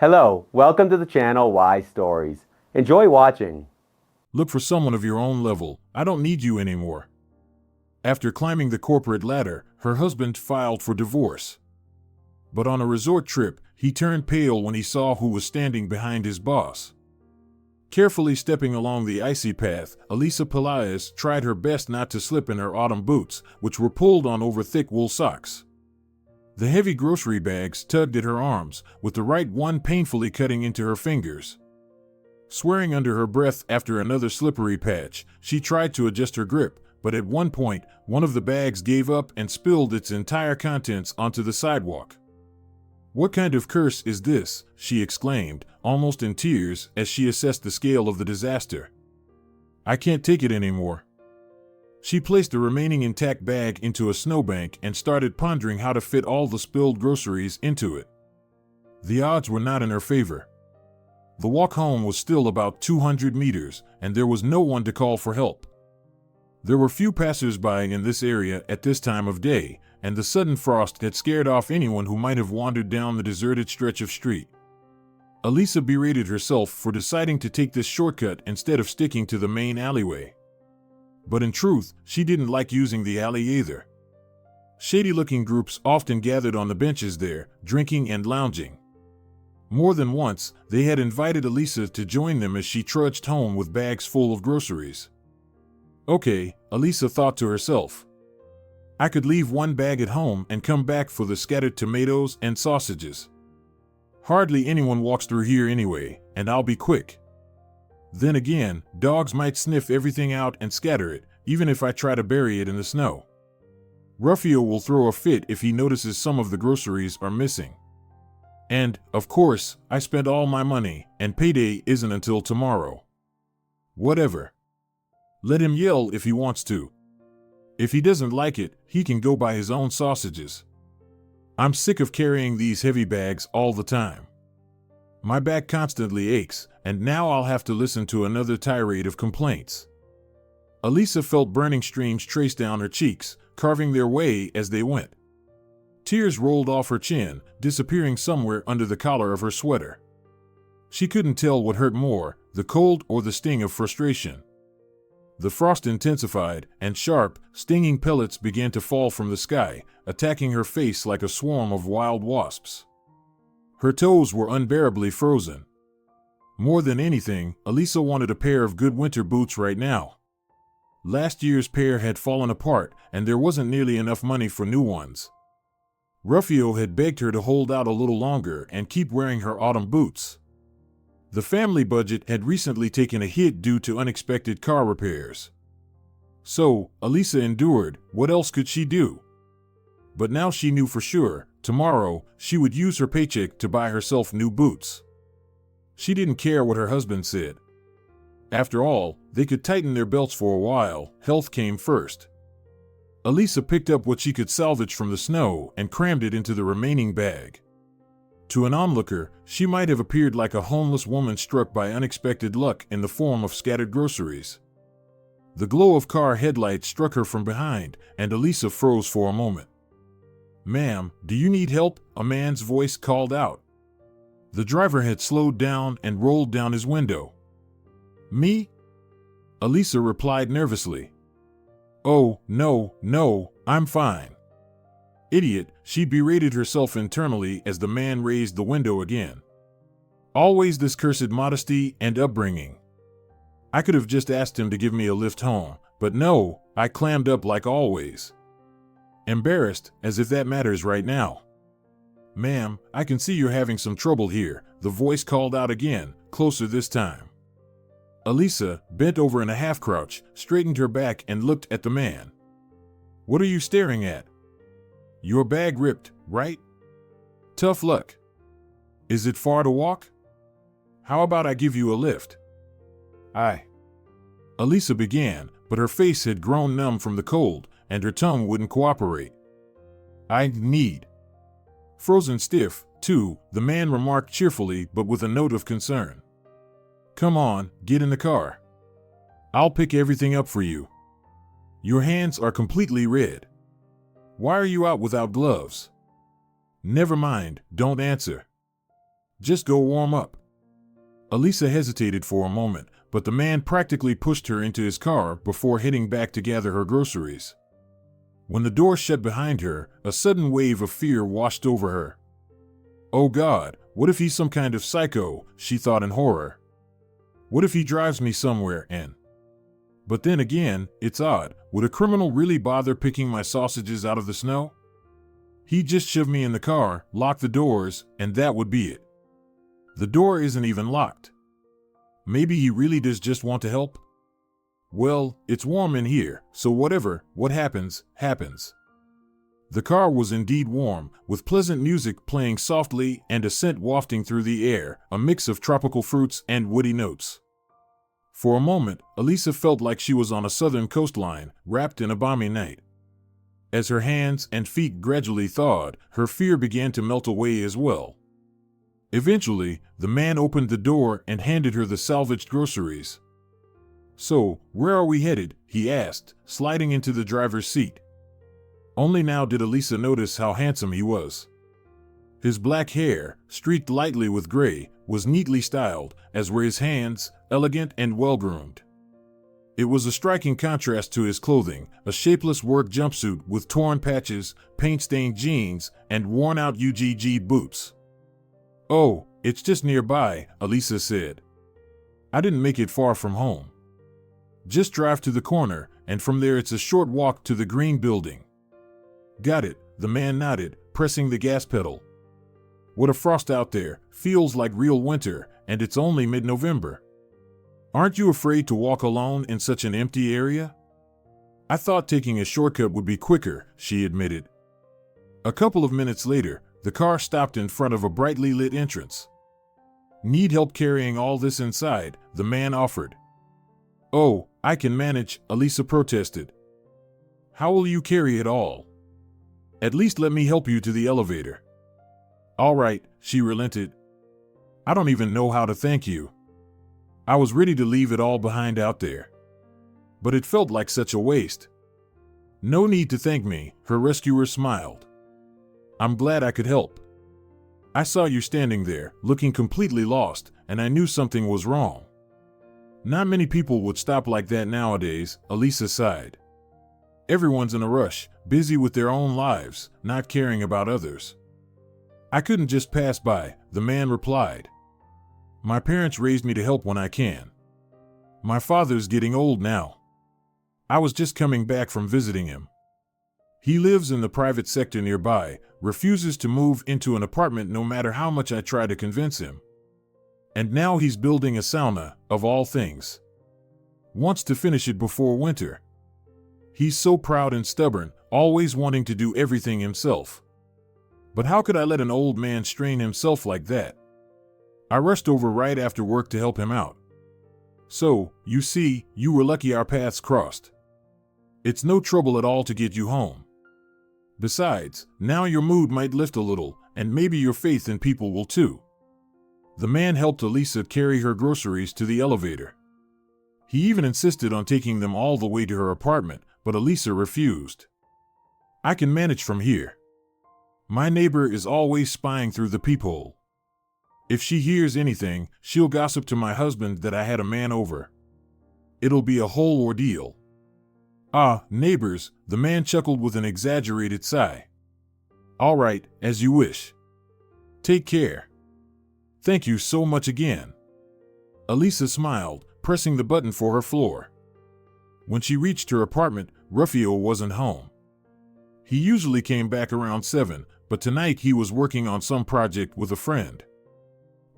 Hello, welcome to the channel Why Stories. Enjoy watching. Look for someone of your own level. I don't need you anymore. After climbing the corporate ladder, her husband filed for divorce. But on a resort trip, he turned pale when he saw who was standing behind his boss. Carefully stepping along the icy path, Alisa Pelaez tried her best not to slip in her autumn boots, which were pulled on over thick wool socks. The heavy grocery bags tugged at her arms, with the right one painfully cutting into her fingers. Swearing under her breath after another slippery patch, she tried to adjust her grip, but at one point, one of the bags gave up and spilled its entire contents onto the sidewalk. "What kind of curse is this?" she exclaimed, almost in tears as she assessed the scale of the disaster. "I can't take it anymore." She placed the remaining intact bag into a snowbank and started pondering how to fit all the spilled groceries into it. The odds were not in her favor. The walk home was still about 200 meters, and there was no one to call for help. There were few passers-by in this area at this time of day, and the sudden frost had scared off anyone who might have wandered down the deserted stretch of street. Alisa berated herself for deciding to take this shortcut instead of sticking to the main alleyway. But in truth, she didn't like using the alley either. Shady-looking groups often gathered on the benches there, drinking and lounging. More than once, they had invited Alisa to join them as she trudged home with bags full of groceries. Okay, Alisa thought to herself. I could leave one bag at home and come back for the scattered tomatoes and sausages. Hardly anyone walks through here anyway, and I'll be quick. Then again, dogs might sniff everything out and scatter it, even if I try to bury it in the snow. Rafio will throw a fit if he notices some of the groceries are missing. And, of course, I spent all my money, and payday isn't until tomorrow. Whatever. Let him yell if he wants to. If he doesn't like it, he can go buy his own sausages. I'm sick of carrying these heavy bags all the time. My back constantly aches, and now I'll have to listen to another tirade of complaints. Alisa felt burning streams trace down her cheeks, carving their way as they went. Tears rolled off her chin, disappearing somewhere under the collar of her sweater. She couldn't tell what hurt more, the cold or the sting of frustration. The frost intensified, and sharp, stinging pellets began to fall from the sky, attacking her face like a swarm of wild wasps. Her toes were unbearably frozen. More than anything, Alisa wanted a pair of good winter boots right now. Last year's pair had fallen apart, and there wasn't nearly enough money for new ones. Rafio had begged her to hold out a little longer and keep wearing her autumn boots. The family budget had recently taken a hit due to unexpected car repairs. So, Alisa endured. What else could she do? But now she knew for sure, tomorrow, she would use her paycheck to buy herself new boots. She didn't care what her husband said. After all, they could tighten their belts for a while. Health came first. Alisa picked up what she could salvage from the snow and crammed it into the remaining bag. To an onlooker, she might have appeared like a homeless woman struck by unexpected luck in the form of scattered groceries. The glow of car headlights struck her from behind, and Alisa froze for a moment. "Ma'am, do you need help?" a man's voice called out. The driver had slowed down and rolled down his window. "Me?" Alisa replied nervously. "Oh, no, I'm fine." Idiot, she berated herself internally as the man raised the window again. Always this cursed modesty and upbringing. I could have just asked him to give me a lift home, but no, I clammed up like always. Embarrassed, as if that matters right now. "Ma'am, I can see you're having some trouble here," the voice called out again, closer this time. Alisa, bent over in a half-crouch, straightened her back and looked at the man. "What are you staring at? Your bag ripped, right? Tough luck. Is it far to walk? How about I give you a lift?" Alisa began, but her face had grown numb from the cold, and her tongue wouldn't cooperate. "I need." Frozen stiff, too, the man remarked cheerfully but with a note of concern. "Come on, get in the car. I'll pick everything up for you. Your hands are completely red. Why are you out without gloves?" "Never mind, don't answer." Just go warm up. Alisa hesitated for a moment, but the man practically pushed her into his car before heading back to gather her groceries. When the door shut behind her, a sudden wave of fear washed over her. Oh God, what if he's some kind of psycho, she thought in horror. What if he drives me somewhere and... But then again, it's odd, would a criminal really bother picking my sausages out of the snow? He'd just shove me in the car, lock the doors, and that would be it. The door isn't even locked. Maybe he really does just want to help? Well, it's warm in here, so what happens, happens. The car was indeed warm, with pleasant music playing softly and a scent wafting through the air, a mix of tropical fruits and woody notes. For a moment, Alisa felt like she was on a southern coastline, wrapped in a balmy night. As her hands and feet gradually thawed, her fear began to melt away as well. Eventually, the man opened the door and handed her the salvaged groceries. So, where are we headed? He asked, sliding into the driver's seat. Only now did Alisa notice how handsome he was. His black hair, streaked lightly with gray, was neatly styled, as were his hands, elegant and well-groomed. It was a striking contrast to his clothing, a shapeless work jumpsuit with torn patches, paint-stained jeans, and worn-out UGG boots. Oh, it's just nearby, Alisa said. I didn't make it far from home. Just drive to the corner, and from there it's a short walk to the green building. Got it, the man nodded, pressing the gas pedal. What a frost out there, feels like real winter, and it's only mid-November. Aren't you afraid to walk alone in such an empty area? I thought taking a shortcut would be quicker, she admitted. A couple of minutes later, the car stopped in front of a brightly lit entrance. Need help carrying all this inside? The man offered. Oh, I can manage, Alisa protested. How will you carry it all? At least let me help you to the elevator. All right, she relented. I don't even know how to thank you. I was ready to leave it all behind out there. But it felt like such a waste. No need to thank me, her rescuer smiled. I'm glad I could help. I saw you standing there, looking completely lost, and I knew something was wrong. Not many people would stop like that nowadays, Alisa sighed. Everyone's in a rush, busy with their own lives, not caring about others. I couldn't just pass by, the man replied. My parents raised me to help when I can. My father's getting old now. I was just coming back from visiting him. He lives in the private sector nearby, refuses to move into an apartment no matter how much I try to convince him. And now he's building a sauna, of all things. Wants to finish it before winter. He's so proud and stubborn, always wanting to do everything himself. But how could I let an old man strain himself like that? I rushed over right after work to help him out. So, you see, you were lucky our paths crossed. It's no trouble at all to get you home. Besides, now your mood might lift a little, and maybe your faith in people will too. The man helped Alisa carry her groceries to the elevator. He even insisted on taking them all the way to her apartment, but Alisa refused. I can manage from here. My neighbor is always spying through the peephole. If she hears anything, she'll gossip to my husband that I had a man over. It'll be a whole ordeal. Ah, neighbors, the man chuckled with an exaggerated sigh. All right, as you wish. Take care. Thank you so much again. Alisa smiled, pressing the button for her floor. When she reached her apartment, Rafio wasn't home. He usually came back around 7, but tonight he was working on some project with a friend.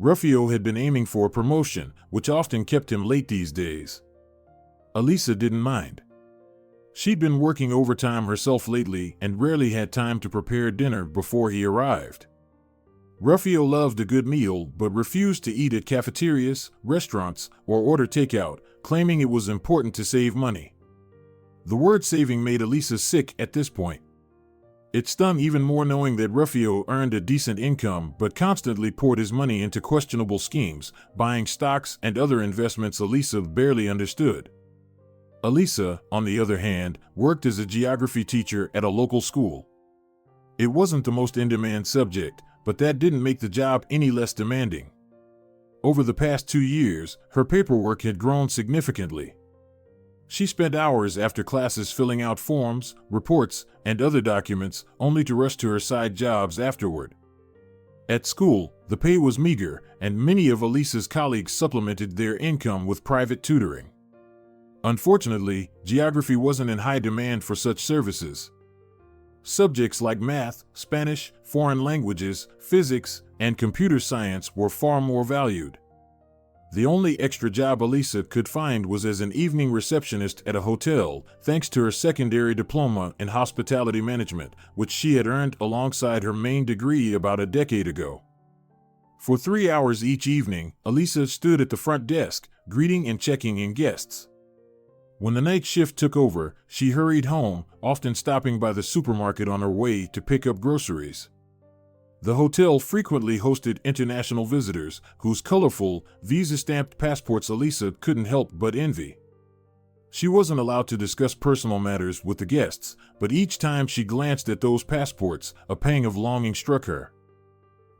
Rafio had been aiming for a promotion, which often kept him late these days. Alisa didn't mind. She'd been working overtime herself lately and rarely had time to prepare dinner before he arrived. Rafio loved a good meal but refused to eat at cafeterias, restaurants, or order takeout, claiming it was important to save money. The word saving made Alisa sick at this point. It stung even more knowing that Rafio earned a decent income but constantly poured his money into questionable schemes, buying stocks and other investments Alisa barely understood. Alisa, on the other hand, worked as a geography teacher at a local school. It wasn't the most in-demand subject, but that didn't make the job any less demanding. Over the past 2 years, her paperwork had grown significantly. She spent hours after classes filling out forms, reports, and other documents, only to rush to her side jobs afterward. At school, the pay was meager, and many of Alisa's colleagues supplemented their income with private tutoring. Unfortunately, geography wasn't in high demand for such services. Subjects like math, Spanish, foreign languages, physics, and computer science were far more valued. The only extra job Alisa could find was as an evening receptionist at a hotel, thanks to her secondary diploma in hospitality management, which she had earned alongside her main degree about a decade ago. For 3 hours each evening, Alisa stood at the front desk, greeting and checking in guests. When the night shift took over, she hurried home, often stopping by the supermarket on her way to pick up groceries. The hotel frequently hosted international visitors, whose colorful, visa-stamped passports Alisa couldn't help but envy. She wasn't allowed to discuss personal matters with the guests, but each time she glanced at those passports, a pang of longing struck her.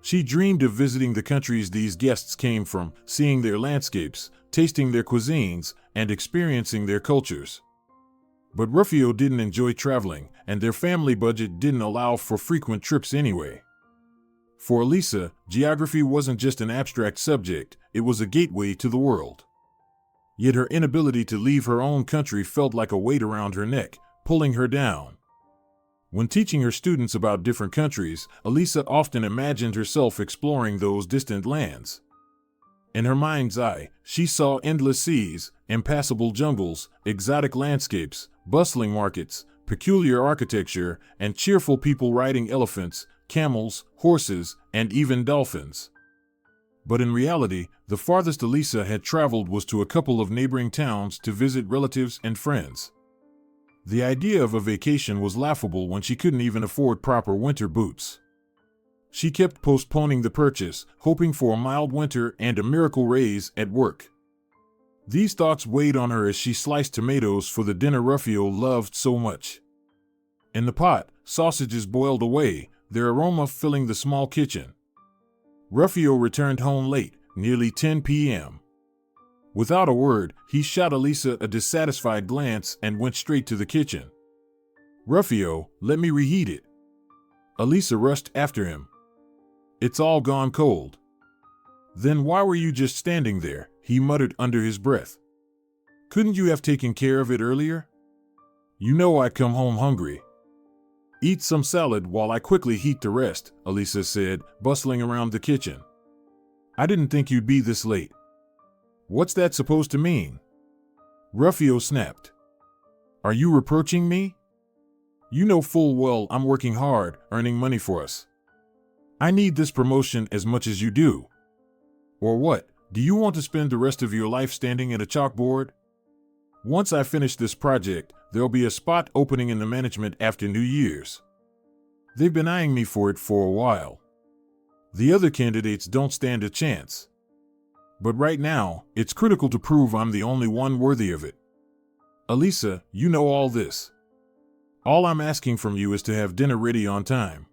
She dreamed of visiting the countries these guests came from, seeing their landscapes, tasting their cuisines, and experiencing their cultures. But Rafio didn't enjoy traveling, and their family budget didn't allow for frequent trips anyway. For Alisa, geography wasn't just an abstract subject, it was a gateway to the world. Yet her inability to leave her own country felt like a weight around her neck, pulling her down. When teaching her students about different countries, Alisa often imagined herself exploring those distant lands. In her mind's eye, she saw endless seas, impassable jungles, exotic landscapes, bustling markets, peculiar architecture, and cheerful people riding elephants, camels, horses, and even dolphins. But in reality, the farthest Alisa had traveled was to a couple of neighboring towns to visit relatives and friends. The idea of a vacation was laughable when she couldn't even afford proper winter boots. She kept postponing the purchase, hoping for a mild winter and a miracle raise at work. These thoughts weighed on her as she sliced tomatoes for the dinner Rafio loved so much. In the pot, sausages boiled away, their aroma filling the small kitchen. Rafio returned home late, nearly 10 p.m. Without a word, he shot Alisa a dissatisfied glance and went straight to the kitchen. "Rafio, let me reheat it." Alisa rushed after him. "It's all gone cold." "Then why were you just standing there?" he muttered under his breath. "Couldn't you have taken care of it earlier?" "You know I come home hungry." "Eat some salad while I quickly heat the rest," Alisa said, bustling around the kitchen. "I didn't think you'd be this late." "What's that supposed to mean?" Rafio snapped. "Are you reproaching me? You know full well I'm working hard, earning money for us. I need this promotion as much as you do. Or what, do you want to spend the rest of your life standing at a chalkboard? Once I finish this project, there'll be a spot opening in the management after New Year's. They've been eyeing me for it for a while. The other candidates don't stand a chance. But right now, it's critical to prove I'm the only one worthy of it. Alisa, you know all this. All I'm asking from you is to have dinner ready on time."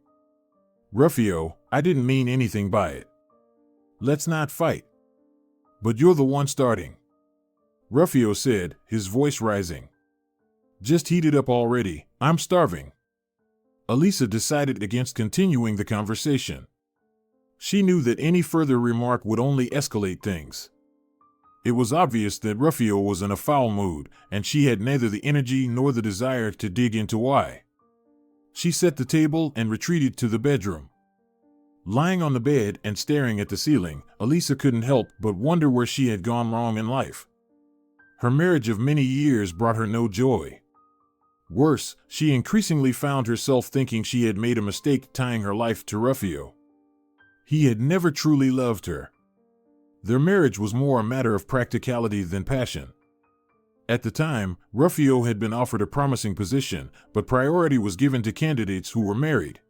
"Rafio, I didn't mean anything by it. Let's not fight. But you're the one starting," Rafio said, his voice rising. "Just heat it up already, I'm starving." Alisa decided against continuing the conversation. She knew that any further remark would only escalate things. It was obvious that Rafio was in a foul mood, and she had neither the energy nor the desire to dig into why. She set the table and retreated to the bedroom. Lying on the bed and staring at the ceiling, Alisa couldn't help but wonder where she had gone wrong in life. Her marriage of many years brought her no joy. Worse, she increasingly found herself thinking she had made a mistake tying her life to Rafio. He had never truly loved her. Their marriage was more a matter of practicality than passion. At the time, Rafio had been offered a promising position, but priority was given to candidates who were married.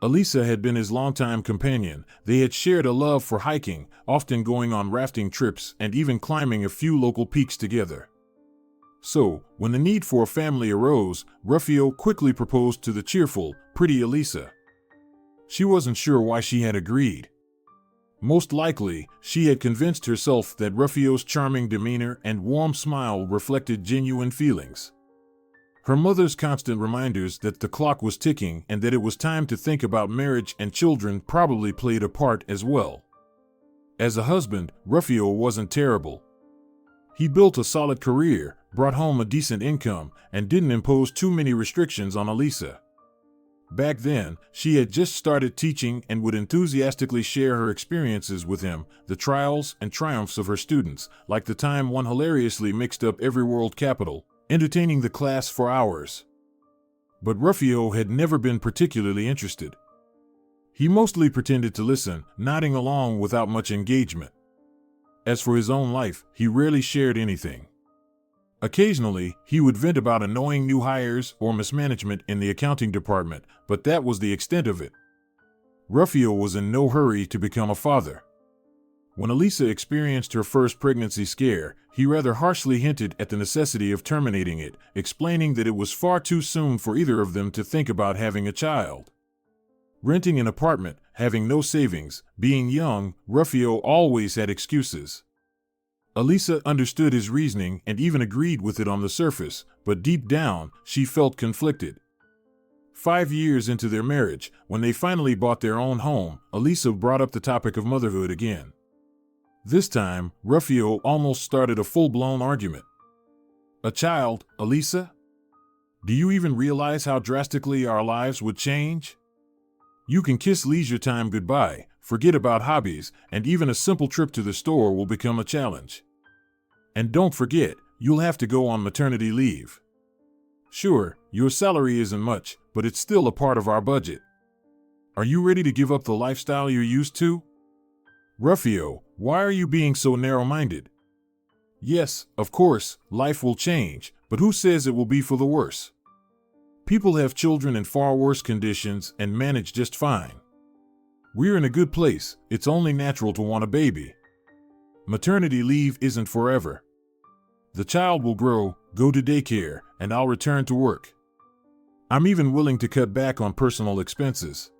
Alisa had been his longtime companion. They had shared a love for hiking, often going on rafting trips and even climbing a few local peaks together. So, when the need for a family arose, Rafio quickly proposed to the cheerful, pretty Alisa. She wasn't sure why she had agreed. Most likely, she had convinced herself that Rafio's charming demeanor and warm smile reflected genuine feelings. Her mother's constant reminders that the clock was ticking and that it was time to think about marriage and children probably played a part as well. As a husband, Rafio wasn't terrible. He built a solid career, brought home a decent income, and didn't impose too many restrictions on Alisa. Back then, she had just started teaching and would enthusiastically share her experiences with him, the trials and triumphs of her students, like the time one hilariously mixed up every world capital, entertaining the class for hours. But Rafio had never been particularly interested. He mostly pretended to listen, nodding along without much engagement. As for his own life, he rarely shared anything. Occasionally, he would vent about annoying new hires or mismanagement in the accounting department, but that was the extent of it. Rafio was in no hurry to become a father. When Alisa experienced her first pregnancy scare, he rather harshly hinted at the necessity of terminating it, explaining that it was far too soon for either of them to think about having a child. Renting an apartment, having no savings, being young, Rafio always had excuses. Alisa understood his reasoning and even agreed with it on the surface, but deep down, she felt conflicted. 5 years into their marriage, when they finally bought their own home, Alisa brought up the topic of motherhood again. This time, Rafio almost started a full-blown argument. "A child, Alisa? Do you even realize how drastically our lives would change? You can kiss leisure time goodbye, forget about hobbies, and even a simple trip to the store will become a challenge. And don't forget, you'll have to go on maternity leave. Sure, your salary isn't much, but it's still a part of our budget. Are you ready to give up the lifestyle you're used to? Rafio, why are you being so narrow-minded? Yes, of course, life will change, but who says it will be for the worse? People have children in far worse conditions and manage just fine. We're in a good place, it's only natural to want a baby. Maternity leave isn't forever. The child will grow, go to daycare, and I'll return to work. I'm even willing to cut back on personal expenses.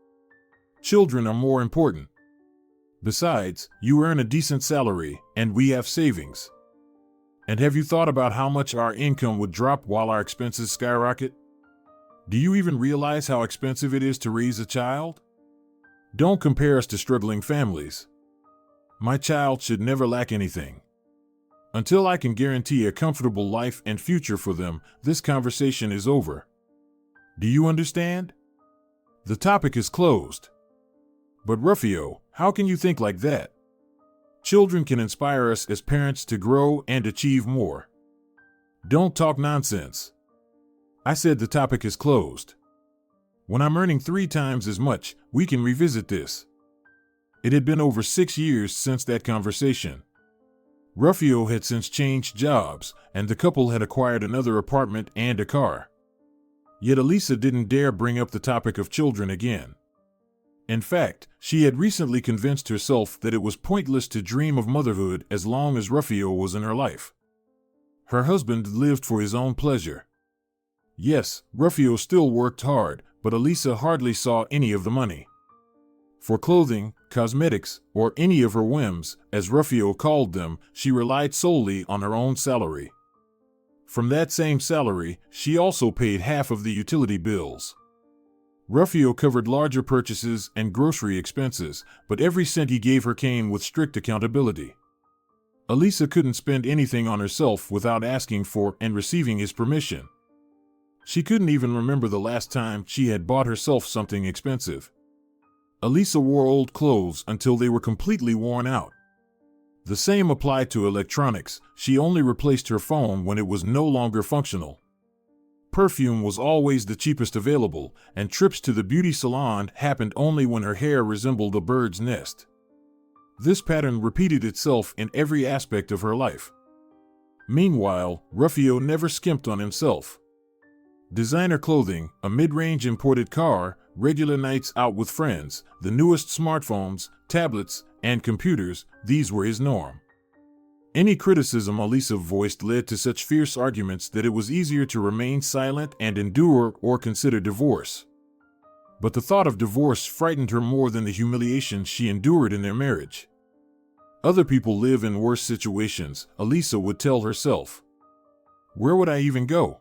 Children are more important. Besides, you earn a decent salary, and we have savings. And have you thought about how much our income would drop while our expenses skyrocket? Do you even realize how expensive it is to raise a child? Don't compare us to struggling families. My child should never lack anything. Until I can guarantee a comfortable life and future for them, this conversation is over. Do you understand? The topic is closed. But Rafio, how can you think like that? Children can inspire us as parents to grow and achieve more. Don't talk nonsense. I said the topic is closed. When I'm earning 3 times as much, we can revisit this. It had been over 6 years since that conversation. Rafio had since changed jobs, and the couple had acquired another apartment and a car. Yet Alisa didn't dare bring up the topic of children again. In fact, she had recently convinced herself that it was pointless to dream of motherhood as long as Rafio was in her life. Her husband lived for his own pleasure. Yes, Rafio still worked hard, but Alisa hardly saw any of the money. For clothing, cosmetics, or any of her whims, as Rafio called them, she relied solely on her own salary. From that same salary, she also paid half of the utility bills. Rafio covered larger purchases and grocery expenses, but every cent he gave her came with strict accountability. Alisa couldn't spend anything on herself without asking for and receiving his permission. She couldn't even remember the last time she had bought herself something expensive. Alisa wore old clothes until they were completely worn out. The same applied to electronics. She only replaced her phone when it was no longer functional. Perfume was always the cheapest available, and trips to the beauty salon happened only when her hair resembled a bird's nest. This pattern repeated itself in every aspect of her life. Meanwhile, Rafio never skimped on himself. Designer clothing, a mid-range imported car, regular nights out with friends, the newest smartphones, tablets, and computers, these were his norm. Any criticism Alisa voiced led to such fierce arguments that it was easier to remain silent and endure or consider divorce. But the thought of divorce frightened her more than the humiliation she endured in their marriage. Other people live in worse situations, Alisa would tell herself. Where would I even go?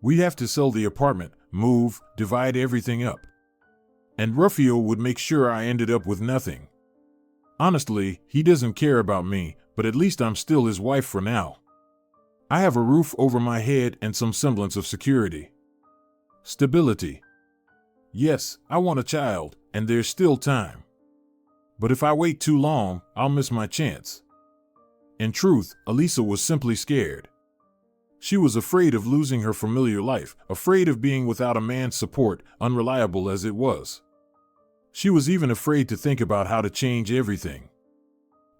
We'd have to sell the apartment, move, divide everything up. And Rafio would make sure I ended up with nothing. Honestly, he doesn't care about me, but at least I'm still his wife for now. I have a roof over my head and some semblance of security. Stability. Yes, I want a child, and there's still time. But if I wait too long, I'll miss my chance. In truth, Alisa was simply scared. She was afraid of losing her familiar life, afraid of being without a man's support, unreliable as it was. She was even afraid to think about how to change everything.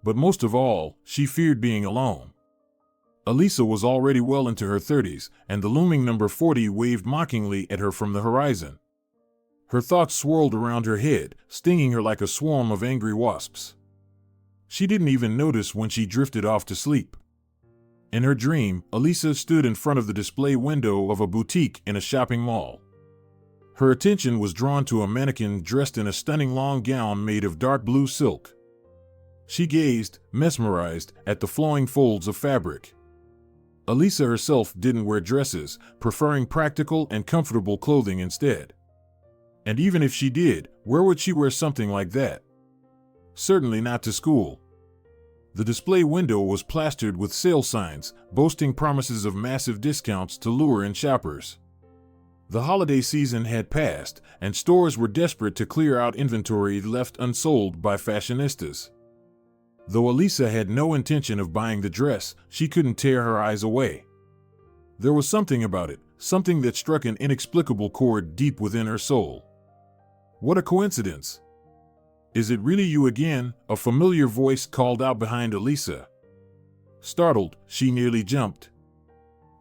But most of all, she feared being alone. Alisa was already well into her 30s, and the looming number 40 waved mockingly at her from the horizon. Her thoughts swirled around her head, stinging her like a swarm of angry wasps. She didn't even notice when she drifted off to sleep. In her dream, Alisa stood in front of the display window of a boutique in a shopping mall. Her attention was drawn to a mannequin dressed in a stunning long gown made of dark blue silk. She gazed, mesmerized, at the flowing folds of fabric. Alisa herself didn't wear dresses, preferring practical and comfortable clothing instead. And even if she did, where would she wear something like that? Certainly not to school. The display window was plastered with sale signs, boasting promises of massive discounts to lure in shoppers. The holiday season had passed, and stores were desperate to clear out inventory left unsold by fashionistas. Though Alisa had no intention of buying the dress, she couldn't tear her eyes away. There was something about it, something that struck an inexplicable chord deep within her soul. What a coincidence! Is it really you again? A familiar voice called out behind Alisa. Startled, she nearly jumped.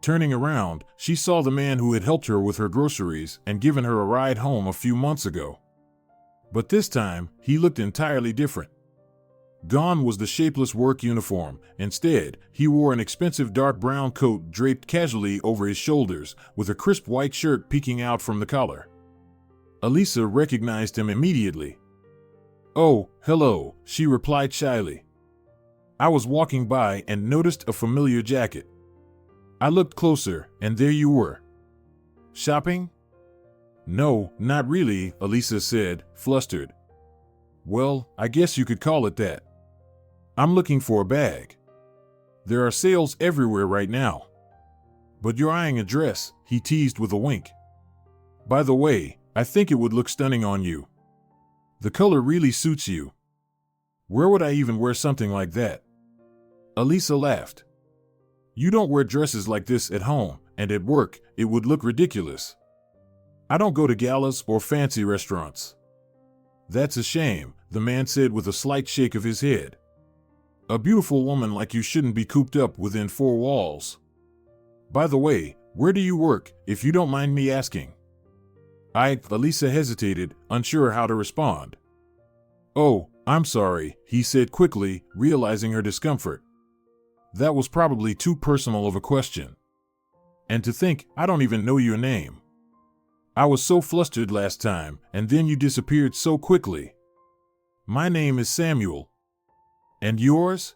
Turning around, she saw the man who had helped her with her groceries and given her a ride home a few months ago. But this time, he looked entirely different. Gone was the shapeless work uniform. Instead, he wore an expensive dark brown coat draped casually over his shoulders, with a crisp white shirt peeking out from the collar. Alisa recognized him immediately. "Oh, hello," she replied shyly. "I was walking by and noticed a familiar jacket. I looked closer, and there you were. Shopping?" "No, not really," Alisa said, flustered. "Well, I guess you could call it that. I'm looking for a bag. There are sales everywhere right now." "But you're eyeing a dress," he teased with a wink. "By the way, I think it would look stunning on you. The color really suits you. Where would I even wear something like that?" Alisa laughed. "You don't wear dresses like this at home, and at work, it would look ridiculous. I don't go to galas or fancy restaurants." "That's a shame," the man said with a slight shake of his head. "A beautiful woman like you shouldn't be cooped up within four walls. By the way, where do you work, if you don't mind me asking?" Alisa hesitated, unsure how to respond. "Oh, I'm sorry," he said quickly, realizing her discomfort. "That was probably too personal of a question. And to think, I don't even know your name. I was so flustered last time, and then you disappeared so quickly." "My name is Samuel." "And yours?"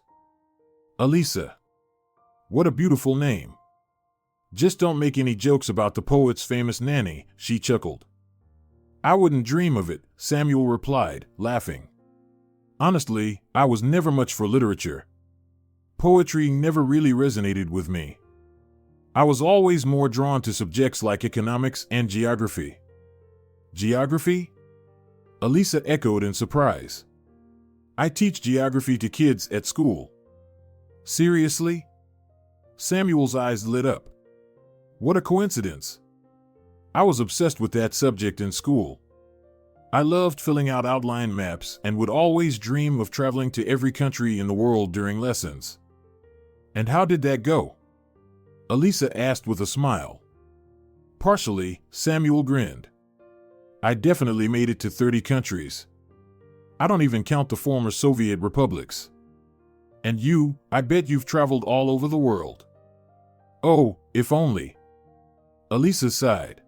"Alisa." "What a beautiful name. Just don't make any jokes about the poet's famous nanny," she chuckled. "I wouldn't dream of it," Samuel replied, laughing. "Honestly, I was never much for literature. Poetry never really resonated with me. I was always more drawn to subjects like economics and geography." "Geography?" Alisa echoed in surprise. "I teach geography to kids at school." "Seriously?" Samuel's eyes lit up. "What a coincidence. I was obsessed with that subject in school. I loved filling out outline maps and would always dream of traveling to every country in the world during lessons." "And how did that go?" Alisa asked with a smile. "Partially," Samuel grinned. "I definitely made it to 30 countries. I don't even count the former Soviet republics. And you, I bet you've traveled all over the world." "Oh, if only." Alisa sighed.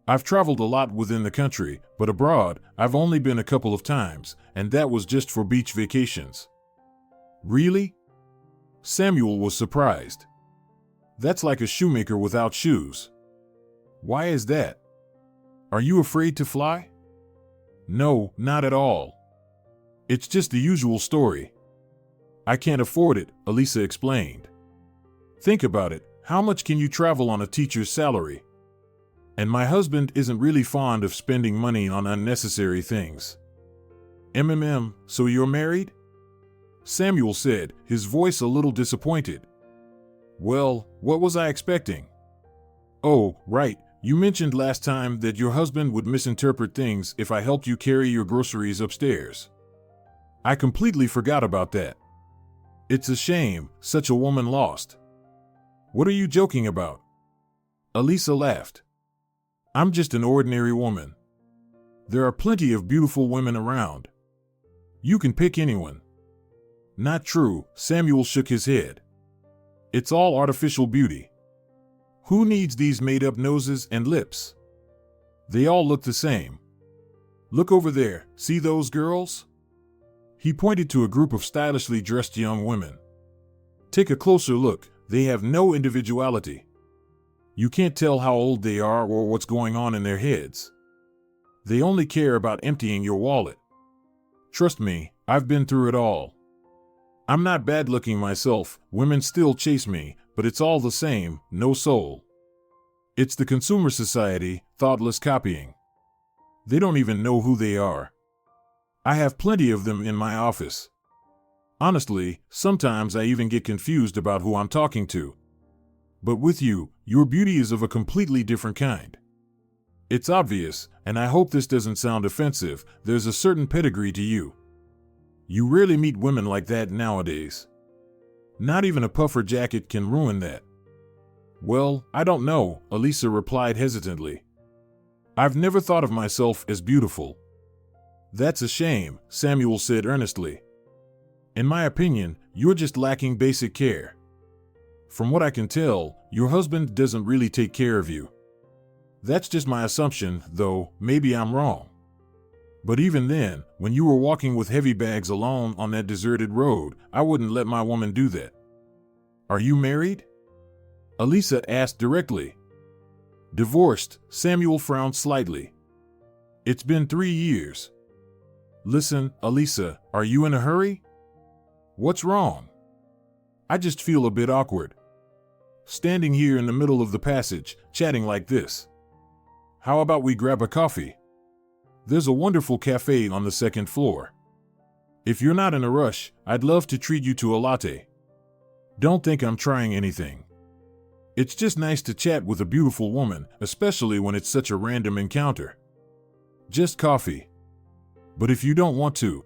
I've traveled a lot within the country, but abroad, I've only been a couple of times, and that was just for beach vacations. Really? Samuel was surprised. That's like a shoemaker without shoes. Why is that? Are you afraid to fly? No, not at all. It's just the usual story. I can't afford it, Alisa explained. Think about it, how much can you travel on a teacher's salary? And my husband isn't really fond of spending money on unnecessary things. So you're married? Samuel said, his voice a little disappointed. Well, what was I expecting? Oh, right, you mentioned last time that your husband would misinterpret things if I helped you carry your groceries upstairs. I completely forgot about that. It's a shame, such a woman lost. What are you joking about? Alisa laughed. I'm just an ordinary woman. There are plenty of beautiful women around. You can pick anyone. Not true, Samuel shook his head. It's all artificial beauty. Who needs these made-up noses and lips? They all look the same. Look over there, see those girls? He pointed to a group of stylishly dressed young women. Take a closer look, they have no individuality. You can't tell how old they are or what's going on in their heads. They only care about emptying your wallet. Trust me, I've been through it all. I'm not bad-looking myself, women still chase me, but it's all the same, no soul. It's the consumer society, thoughtless copying. They don't even know who they are. I have plenty of them in my office. Honestly, sometimes I even get confused about who I'm talking to. But with you, your beauty is of a completely different kind. It's obvious, and I hope this doesn't sound offensive, there's a certain pedigree to you. You rarely meet women like that nowadays. Not even a puffer jacket can ruin that. Well, I don't know, Alisa replied hesitantly. I've never thought of myself as beautiful. That's a shame, Samuel said earnestly. In my opinion, you're just lacking basic care. From what I can tell, your husband doesn't really take care of you. That's just my assumption, though maybe I'm wrong. But even then, when you were walking with heavy bags alone on that deserted road, I wouldn't let my woman do that. Are you married? Alisa asked directly. Divorced, Samuel frowned slightly. It's been 3 years. Listen, Alisa, are you in a hurry? What's wrong? I just feel a bit awkward. Standing here in the middle of the passage, chatting like this. How about we grab a coffee? There's a wonderful cafe on the second floor. If you're not in a rush, I'd love to treat you to a latte. Don't think I'm trying anything. It's just nice to chat with a beautiful woman, especially when it's such a random encounter. Just coffee. But if you don't want to,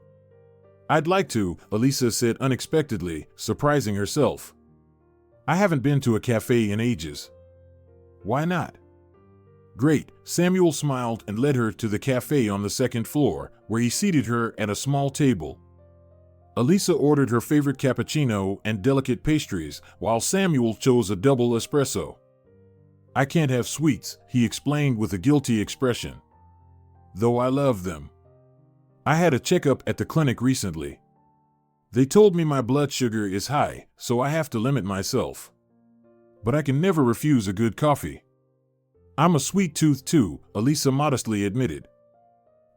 I'd like to, Alisa said unexpectedly, surprising herself. I haven't been to a cafe in ages. Why not? Great, Samuel smiled and led her to the cafe on the second floor, where he seated her at a small table. Alisa ordered her favorite cappuccino and delicate pastries, while Samuel chose a double espresso. I can't have sweets, he explained with a guilty expression. Though I love them. I had a checkup at the clinic recently. They told me my blood sugar is high, so I have to limit myself. But I can never refuse a good coffee. I'm a sweet tooth too, Alisa modestly admitted.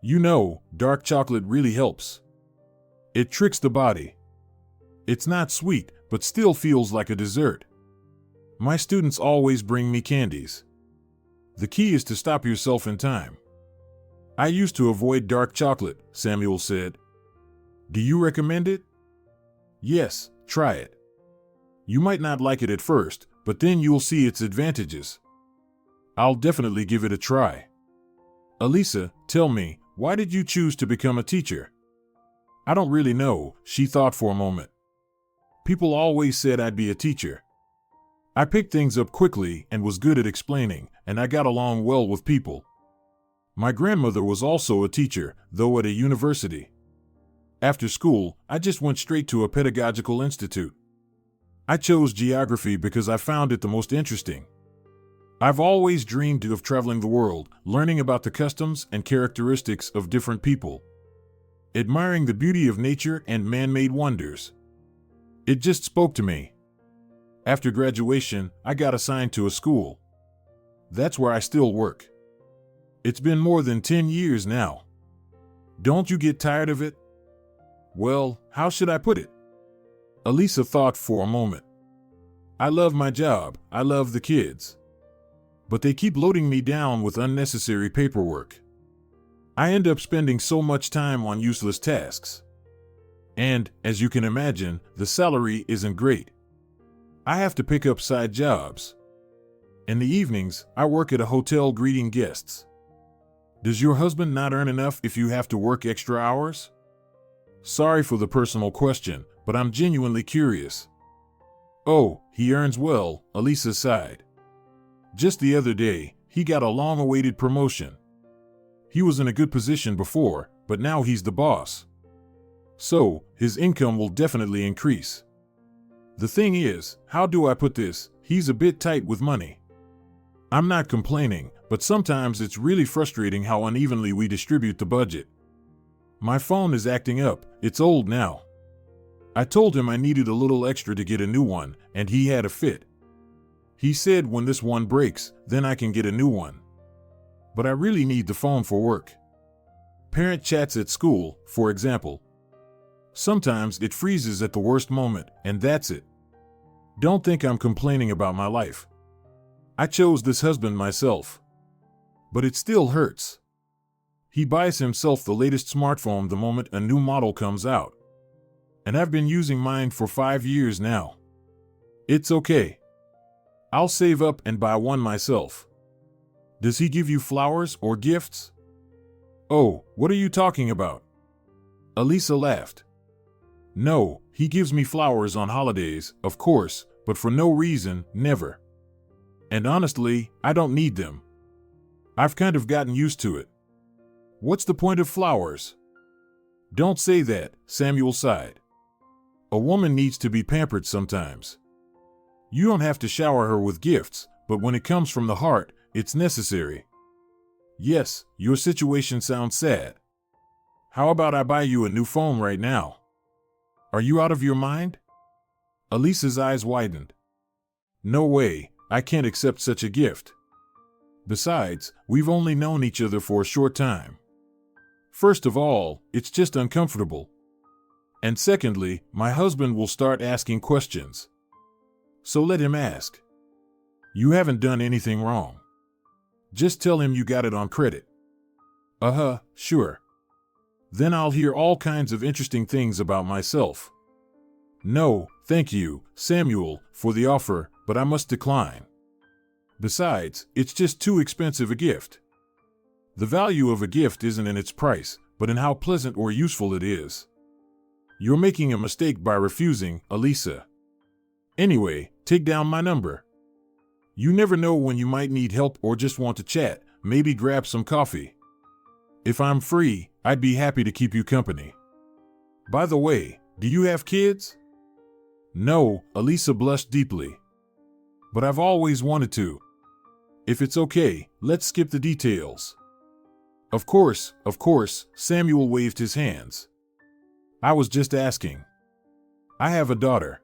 You know, dark chocolate really helps. It tricks the body. It's not sweet, but still feels like a dessert. My students always bring me candies. The key is to stop yourself in time. I used to avoid dark chocolate, Samuel said. Do you recommend it? Yes, try it. You might not like it at first, but then you'll see its advantages. I'll definitely give it a try. Alisa, tell me, why did you choose to become a teacher? I don't really know, she thought for a moment. People always said I'd be a teacher. I picked things up quickly and was good at explaining, and I got along well with people. My grandmother was also a teacher, though at a university. After school, I just went straight to a pedagogical institute. I chose geography because I found it the most interesting. I've always dreamed of traveling the world, learning about the customs and characteristics of different people, admiring the beauty of nature and man-made wonders. It just spoke to me. After graduation, I got assigned to a school. That's where I still work. It's been more than 10 years now. Don't you get tired of it? Well, how should I put it? Alisa thought for a moment. I love my job, I love the kids. But they keep loading me down with unnecessary paperwork. I end up spending so much time on useless tasks. And, as you can imagine, the salary isn't great. I have to pick up side jobs. In the evenings, I work at a hotel greeting guests. Does your husband not earn enough if you have to work extra hours? Sorry for the personal question, but I'm genuinely curious. Oh, he earns well, Alisa sighed. Just the other day, he got a long-awaited promotion. He was in a good position before, but now he's the boss. So, his income will definitely increase. The thing is, how do I put this, he's a bit tight with money. I'm not complaining, but sometimes it's really frustrating how unevenly we distribute the budget. My phone is acting up, it's old now. I told him I needed a little extra to get a new one, and he had a fit. He said when this one breaks, then I can get a new one. But I really need the phone for work. Parent chats at school, for example. Sometimes it freezes at the worst moment, and that's it. Don't think I'm complaining about my life. I chose this husband myself. But it still hurts. He buys himself the latest smartphone the moment a new model comes out. And I've been using mine for 5 years now. It's okay. I'll save up and buy one myself. Does he give you flowers or gifts? Oh, what are you talking about? Alisa laughed. No, he gives me flowers on holidays, of course, but for no reason, never. And honestly, I don't need them. I've kind of gotten used to it. What's the point of flowers? Don't say that, Samuel sighed. A woman needs to be pampered sometimes. You don't have to shower her with gifts, but when it comes from the heart, it's necessary. Yes, your situation sounds sad. How about I buy you a new phone right now? Are you out of your mind? Alisa's eyes widened. No way, I can't accept such a gift. Besides, we've only known each other for a short time. First of all, it's just uncomfortable. And secondly, my husband will start asking questions. So let him ask. You haven't done anything wrong. Just tell him you got it on credit. Sure. Then I'll hear all kinds of interesting things about myself. No, thank you, Samuel, for the offer, but I must decline. Besides, it's just too expensive a gift. The value of a gift isn't in its price, but in how pleasant or useful it is. You're making a mistake by refusing, Alisa. Anyway, take down my number. You never know when you might need help or just want to chat, maybe grab some coffee. If I'm free, I'd be happy to keep you company. By the way, do you have kids? No, Alisa blushed deeply. But I've always wanted to. If it's okay, let's skip the details. Of course, Samuel waved his hands. I was just asking. I have a daughter.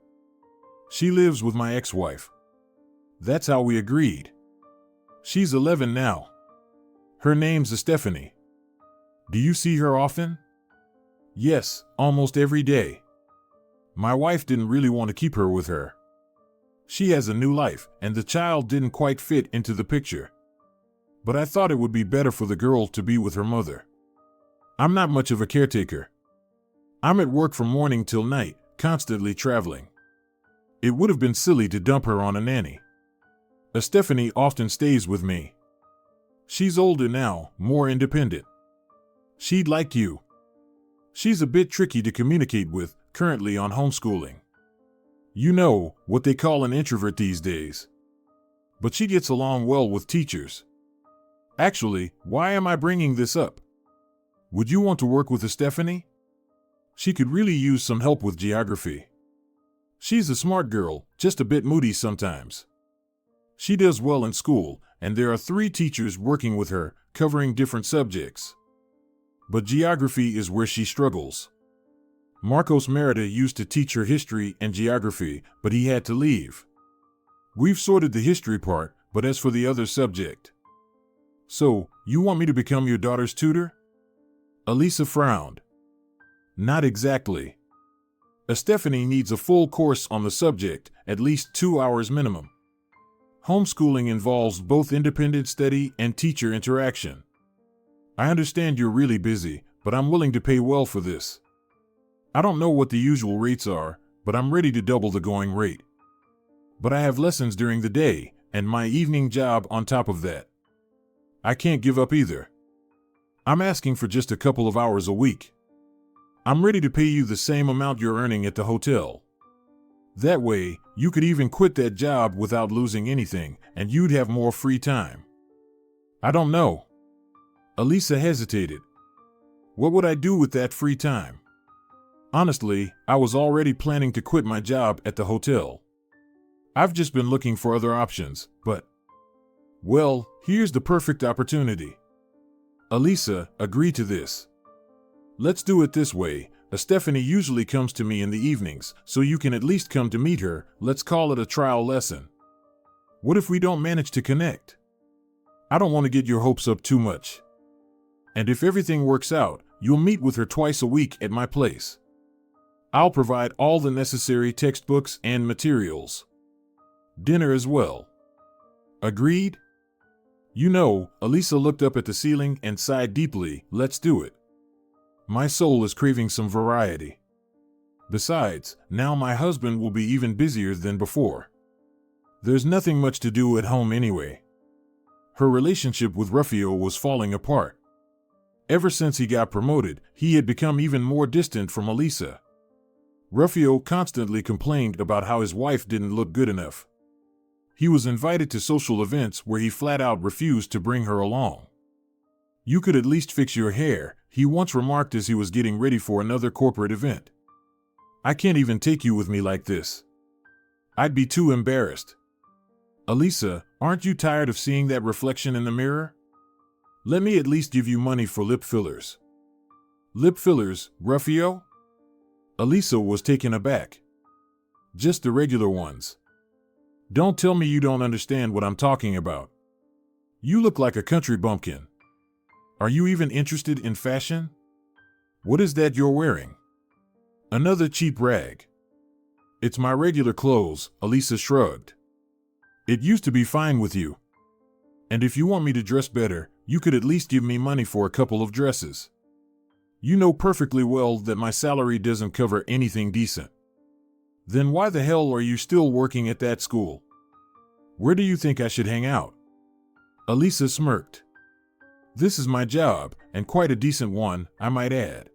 She lives with my ex-wife. That's how we agreed. She's 11 now. Her name's Stephanie. Do you see her often? Yes, almost every day. My wife didn't really want to keep her with her. She has a new life, and the child didn't quite fit into the picture. But I thought it would be better for the girl to be with her mother. I'm not much of a caretaker. I'm at work from morning till night, constantly traveling. It would have been silly to dump her on a nanny. Stephanie often stays with me. She's older now, more independent. She'd like you. She's a bit tricky to communicate with, currently on homeschooling. You know, what they call an introvert these days. But she gets along well with teachers. Actually, why am I bringing this up? Would you want to work with Stephanie? She could really use some help with geography. She's a smart girl, just a bit moody sometimes. She does well in school, and there are 3 teachers working with her, covering different subjects. But geography is where she struggles. Marcos Merida used to teach her history and geography, but he had to leave. We've sorted the history part, but as for the other subject. So, you want me to become your daughter's tutor? Alisa frowned. Not exactly. Stephanie needs a full course on the subject, at least 2 hours minimum. Homeschooling involves both independent study and teacher interaction. I understand you're really busy, but I'm willing to pay well for this. I don't know what the usual rates are, but I'm ready to double the going rate. But I have lessons during the day, and my evening job on top of that. I can't give up either. I'm asking for just a couple of hours a week. I'm ready to pay you the same amount you're earning at the hotel. That way, you could even quit that job without losing anything, and you'd have more free time. I don't know. Alisa hesitated. What would I do with that free time? Honestly, I was already planning to quit my job at the hotel. I've just been looking for other options, but... Well, here's the perfect opportunity. Alisa, agree to this. Let's do it this way. Stephanie usually comes to me in the evenings, so you can at least come to meet her. Let's call it a trial lesson. What if we don't manage to connect? I don't want to get your hopes up too much. And if everything works out, you'll meet with her twice a week at my place. I'll provide all the necessary textbooks and materials. Dinner as well. Agreed? You know, Alisa looked up at the ceiling and sighed deeply. Let's do it. My soul is craving some variety. Besides, now my husband will be even busier than before. There's nothing much to do at home anyway. Her relationship with Rafio was falling apart. Ever since he got promoted, he had become even more distant from Alisa. Rafio constantly complained about how his wife didn't look good enough. He was invited to social events where he flat out refused to bring her along. You could at least fix your hair, he once remarked as he was getting ready for another corporate event. I can't even take you with me like this. I'd be too embarrassed. Alisa, aren't you tired of seeing that reflection in the mirror? Let me at least give you money for lip fillers. Lip fillers, Rafio? Alisa was taken aback. Just the regular ones. Don't tell me you don't understand what I'm talking about. You look like a country bumpkin. Are you even interested in fashion? What is that you're wearing? Another cheap rag. It's my regular clothes, Alisa shrugged. It used to be fine with you. And if you want me to dress better, you could at least give me money for a couple of dresses. You know perfectly well that my salary doesn't cover anything decent. Then why the hell are you still working at that school? Where do you think I should hang out? Alisa smirked. This is my job, and quite a decent one, I might add.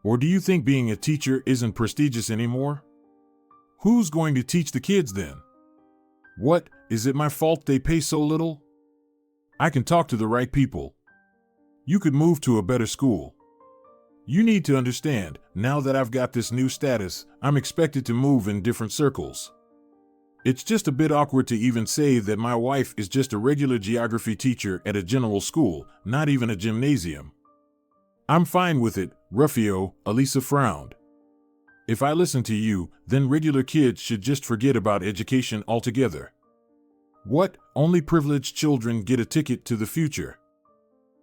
Or do you think being a teacher isn't prestigious anymore? Who's going to teach the kids then? What, is it my fault they pay so little? I can talk to the right people. You could move to a better school. You need to understand, now that I've got this new status, I'm expected to move in different circles. It's just a bit awkward to even say that my wife is just a regular geography teacher at a general school, not even a gymnasium. I'm fine with it, Rafio, Alisa frowned. If I listen to you, then regular kids should just forget about education altogether. What, only privileged children get a ticket to the future?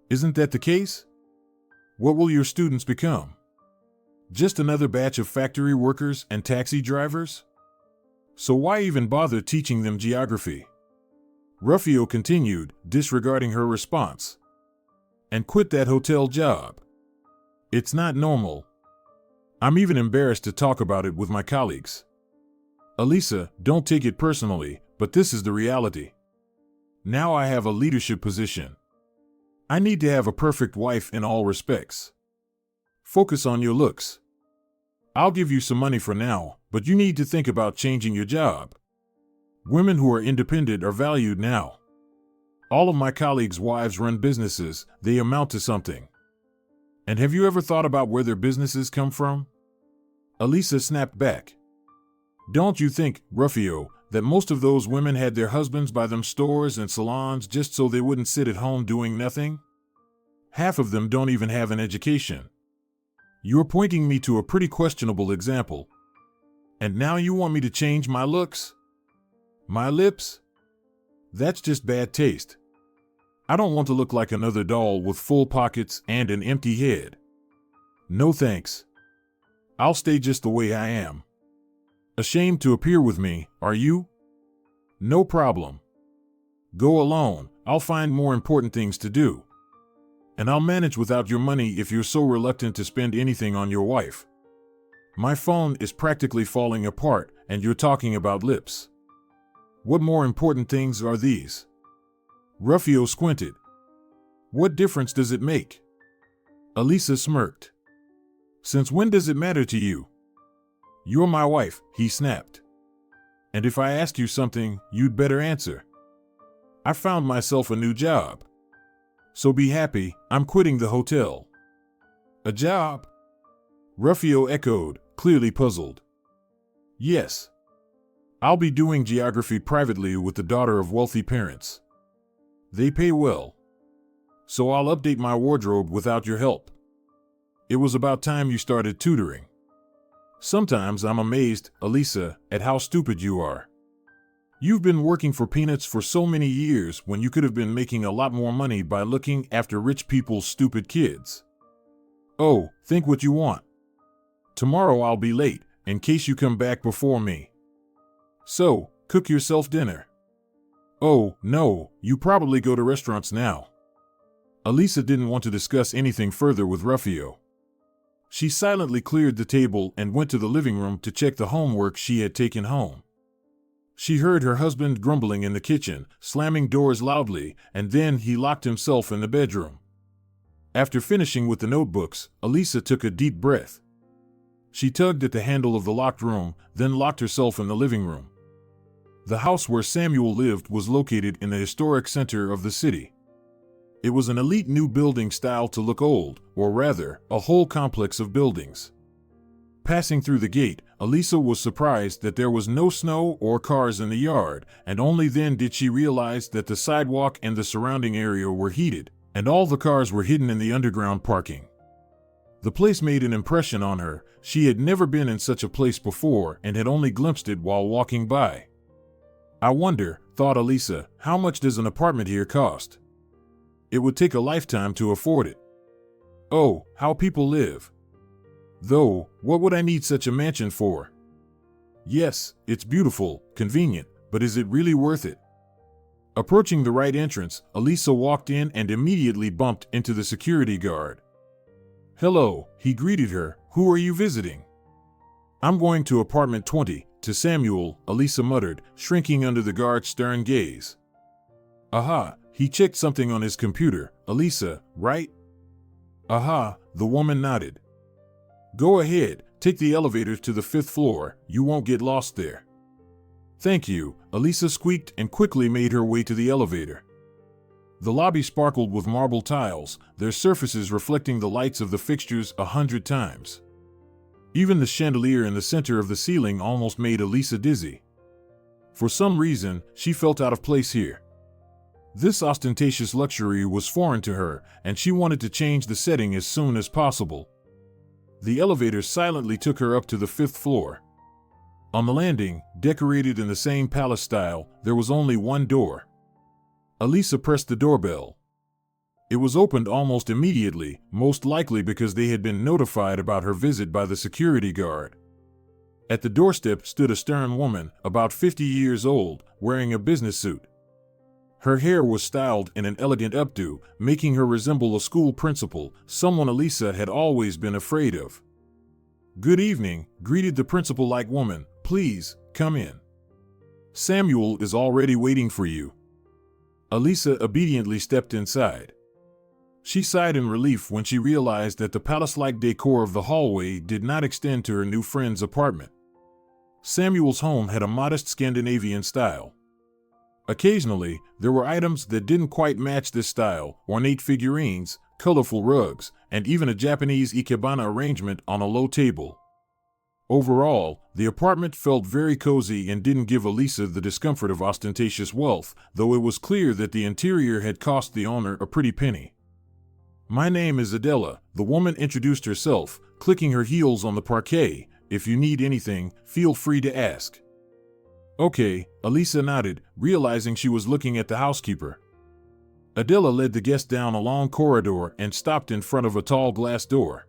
Isn't that the case? What will your students become? Just another batch of factory workers and taxi drivers? So why even bother teaching them geography? Rafio continued, disregarding her response. And quit that hotel job. It's not normal. I'm even embarrassed to talk about it with my colleagues. Alisa, don't take it personally, but this is the reality. Now I have a leadership position. I need to have a perfect wife in all respects. Focus on your looks. I'll give you some money for now, but you need to think about changing your job. Women who are independent are valued now. All of my colleagues' wives run businesses, they amount to something. And have you ever thought about where their businesses come from? Alisa snapped back. Don't you think, Rafio, That most of those women had their husbands buy them stores and salons just so they wouldn't sit at home doing nothing? Half of them don't even have an education. You're pointing me to a pretty questionable example. And now you want me to change my looks? My lips? That's just bad taste. I don't want to look like another doll with full pockets and an empty head. No thanks. I'll stay just the way I am. Ashamed to appear with me, are you? No problem. Go alone, I'll find more important things to do. And I'll manage without your money if you're so reluctant to spend anything on your wife. My phone is practically falling apart, and you're talking about lips. What more important things are these? Rafio squinted. What difference does it make? Alisa smirked. Since when does it matter to you? You're my wife, he snapped. And if I ask you something, you'd better answer. I found myself a new job. So be happy, I'm quitting the hotel. A job? Rafio echoed, clearly puzzled. Yes. I'll be doing geography privately with the daughter of wealthy parents. They pay well. So I'll update my wardrobe without your help. It was about time you started tutoring. Sometimes I'm amazed, Alisa, at how stupid you are. You've been working for peanuts for so many years when you could have been making a lot more money by looking after rich people's stupid kids. Oh, think what you want. Tomorrow I'll be late, in case you come back before me. So, cook yourself dinner. Oh, no, you probably go to restaurants now. Alisa didn't want to discuss anything further with Rafio. She silently cleared the table and went to the living room to check the homework she had taken home. She heard her husband grumbling in the kitchen, slamming doors loudly, and then he locked himself in the bedroom. After finishing with the notebooks, Alisa took a deep breath. She tugged at the handle of the locked room, then locked herself in the living room. The house where Samuel lived was located in the historic center of the city. It was an elite new building style to look old, or rather, a whole complex of buildings. Passing through the gate, Alisa was surprised that there was no snow or cars in the yard, and only then did she realize that the sidewalk and the surrounding area were heated, and all the cars were hidden in the underground parking. The place made an impression on her. She had never been in such a place before and had only glimpsed it while walking by. I wonder, thought Alisa, how much does an apartment here cost? It would take a lifetime to afford it. Oh, how people live. Though, what would I need such a mansion for? Yes, it's beautiful, convenient, but is it really worth it? Approaching the right entrance, Alisa walked in and immediately bumped into the security guard. Hello, he greeted her. Who are you visiting? I'm going to apartment 20, to Samuel, Alisa muttered, shrinking under the guard's stern gaze. Aha, he checked something on his computer. Alisa, right? Aha, the woman nodded. Go ahead, take the elevator to the 5th floor, you won't get lost there. Thank you, Alisa squeaked and quickly made her way to the elevator. The lobby sparkled with marble tiles, their surfaces reflecting the lights of the fixtures 100 times. Even the chandelier in the center of the ceiling almost made Alisa dizzy. For some reason, she felt out of place here. This ostentatious luxury was foreign to her, and she wanted to change the setting as soon as possible. The elevator silently took her up to the 5th floor. On the landing, decorated in the same palace style, there was only one door. Alisa pressed the doorbell. It was opened almost immediately, most likely because they had been notified about her visit by the security guard. At the doorstep stood a stern woman, about 50 years old, wearing a business suit. Her hair was styled in an elegant updo, making her resemble a school principal, someone Alisa had always been afraid of. Good evening, greeted the principal-like woman. Please, come in. Samuel is already waiting for you. Alisa obediently stepped inside. She sighed in relief when she realized that the palace-like decor of the hallway did not extend to her new friend's apartment. Samuel's home had a modest Scandinavian style. Occasionally, there were items that didn't quite match this style, ornate figurines, colorful rugs, and even a Japanese ikebana arrangement on a low table. Overall, the apartment felt very cozy and didn't give Alisa the discomfort of ostentatious wealth, though it was clear that the interior had cost the owner a pretty penny. "My name is Adela," the woman introduced herself, clicking her heels on the parquet. "If you need anything, feel free to ask." "Okay," Alisa nodded, realizing she was looking at the housekeeper. Adela led the guest down a long corridor and stopped in front of a tall glass door.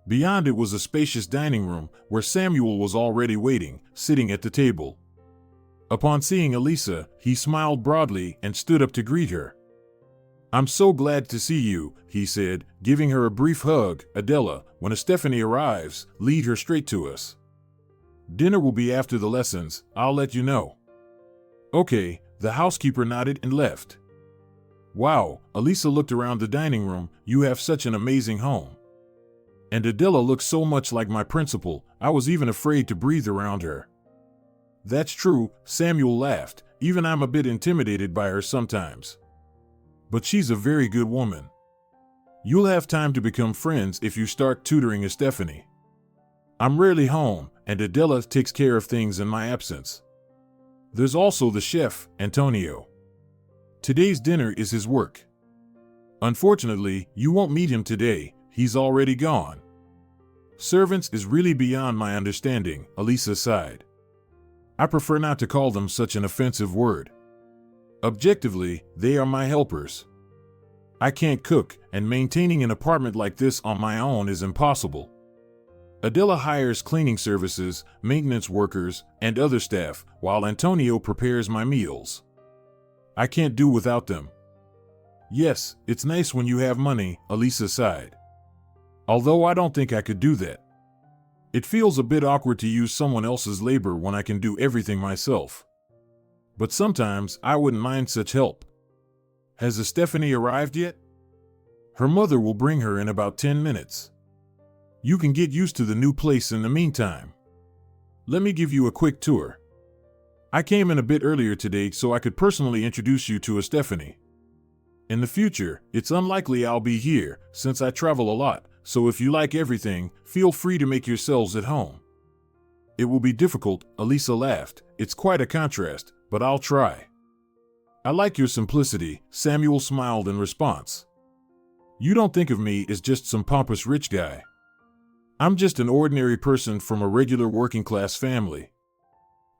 Beyond it was a spacious dining room, where Samuel was already waiting, sitting at the table. Upon seeing Alisa, he smiled broadly and stood up to greet her. "I'm so glad to see you," he said, giving her a brief hug. "Adela, when Stephanie arrives, lead her straight to us. Dinner will be after the lessons, I'll let you know." "Okay," the housekeeper nodded and left. "Wow," Alisa looked around the dining room, "you have such an amazing home. And Adela looks so much like my principal, I was even afraid to breathe around her." "That's true," Samuel laughed, "even I'm a bit intimidated by her sometimes. But she's a very good woman. You'll have time to become friends if you start tutoring Stephanie. I'm rarely home, and Adela takes care of things in my absence. There's also the chef, Antonio. Today's dinner is his work. Unfortunately, you won't meet him today, he's already gone." "Servants is really beyond my understanding," Alisa sighed. "I prefer not to call them such an offensive word. Objectively, they are my helpers. I can't cook, and maintaining an apartment like this on my own is impossible. Adela hires cleaning services, maintenance workers, and other staff, while Antonio prepares my meals. I can't do without them." "Yes, it's nice when you have money," Alisa sighed. "Although I don't think I could do that. It feels a bit awkward to use someone else's labor when I can do everything myself. But sometimes I wouldn't mind such help." "Has Stephanie arrived yet?" "Her mother will bring her in about 10 minutes. You can get used to the new place in the meantime. Let me give you a quick tour. I came in a bit earlier today so I could personally introduce you to Stephanie. In the future, it's unlikely I'll be here, since I travel a lot, so if you like everything, feel free to make yourselves at home." "It will be difficult," Alisa laughed. "It's quite a contrast, but I'll try." "I like your simplicity," Samuel smiled in response. "You don't think of me as just some pompous rich guy. I'm just an ordinary person from a regular working-class family.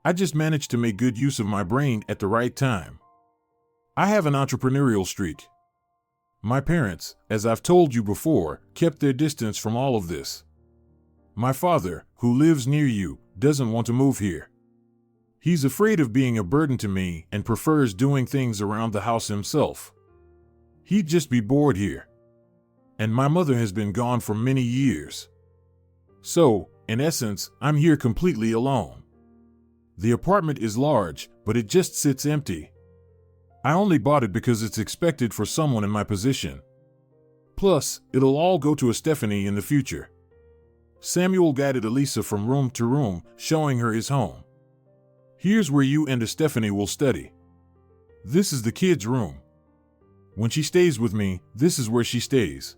I just managed to make good use of my brain at the right time. I have an entrepreneurial streak. My parents, as I've told you before, kept their distance from all of this. My father, who lives near you, doesn't want to move here. He's afraid of being a burden to me and prefers doing things around the house himself. He'd just be bored here. And my mother has been gone for many years. So, in essence, I'm here completely alone. The apartment is large, but it just sits empty. I only bought it because it's expected for someone in my position. Plus, it'll all go to Stephanie in the future." Samuel guided Alisa from room to room, showing her his home. "Here's where you and Stephanie will study. This is the kids' room. When she stays with me, this is where she stays.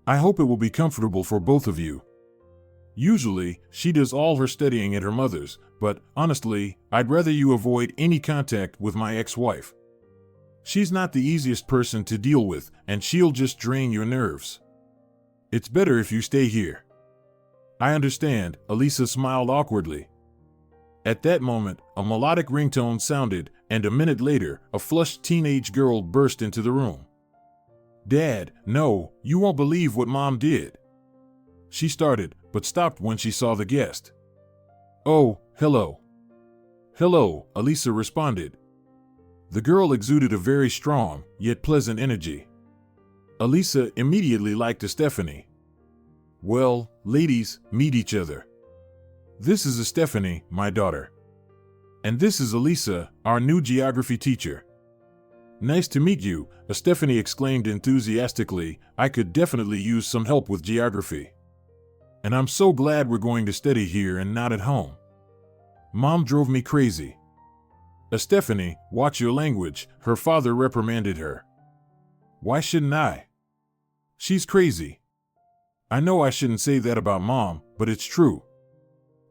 I hope it will be comfortable for both of you. Usually, she does all her studying at her mother's, but honestly, I'd rather you avoid any contact with my ex-wife. She's not the easiest person to deal with, and she'll just drain your nerves. It's better if you stay here." "I understand," Alisa smiled awkwardly. At that moment, a melodic ringtone sounded, and a minute later, a flushed teenage girl burst into the room. "Dad, no, you won't believe what Mom did." She started, but stopped when she saw the guest. "Oh, hello." "Hello," Alisa responded. The girl exuded a very strong, yet pleasant energy. Alisa immediately liked Stephanie. "Well, ladies, meet each other. This is Stephanie, my daughter. And this is Alisa, our new geography teacher." "Nice to meet you," Stephanie exclaimed enthusiastically. "I could definitely use some help with geography. And I'm so glad we're going to study here and not at home. Mom drove me crazy." "Stephanie, watch your language," her father reprimanded her. "Why shouldn't I? She's crazy." "I know I shouldn't say that about Mom, but it's true.